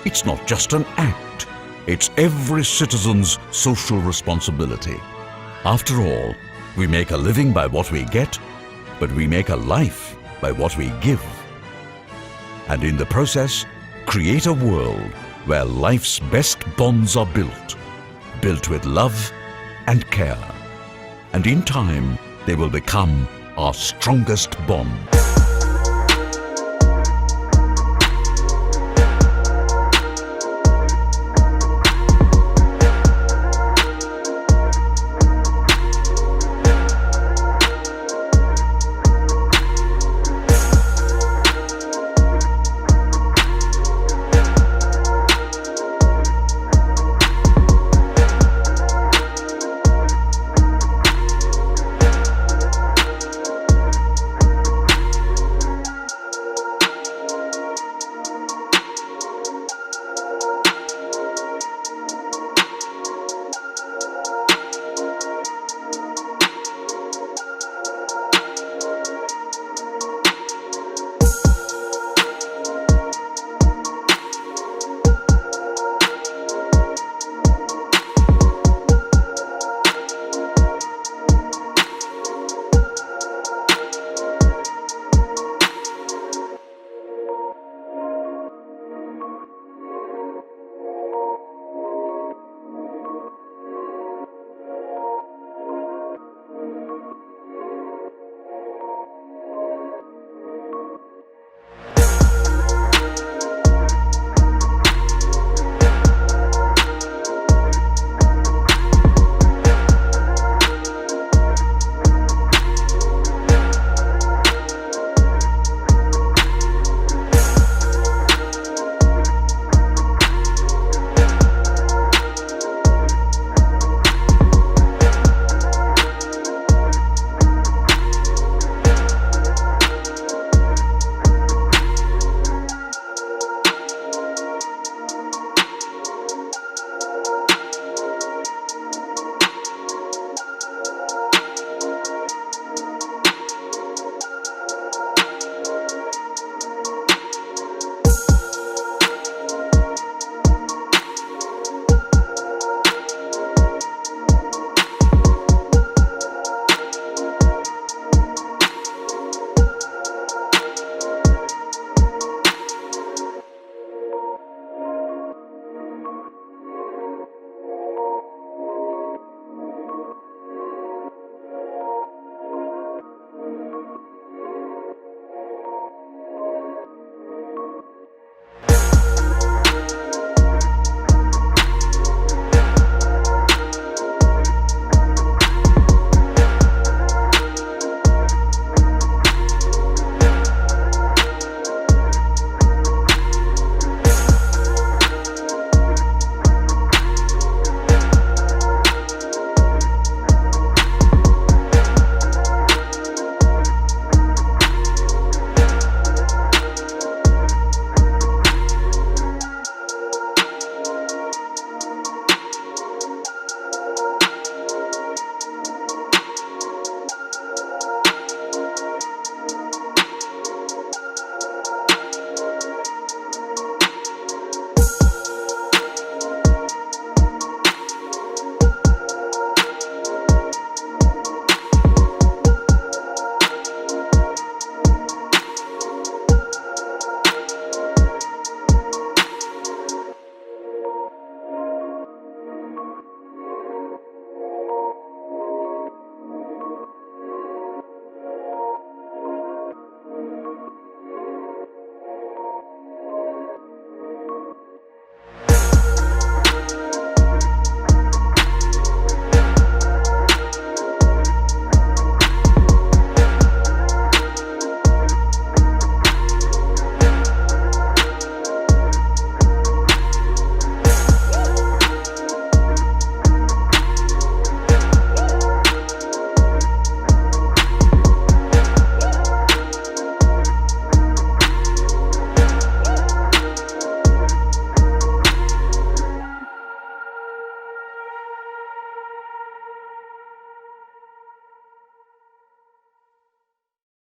It's not just an act. It's every citizen's social responsibility. After all, we make a living by what we get, but we make a life by what we give. And in the process, create a world where life's best bonds are built with love and care. And in time, they will become our strongest bond.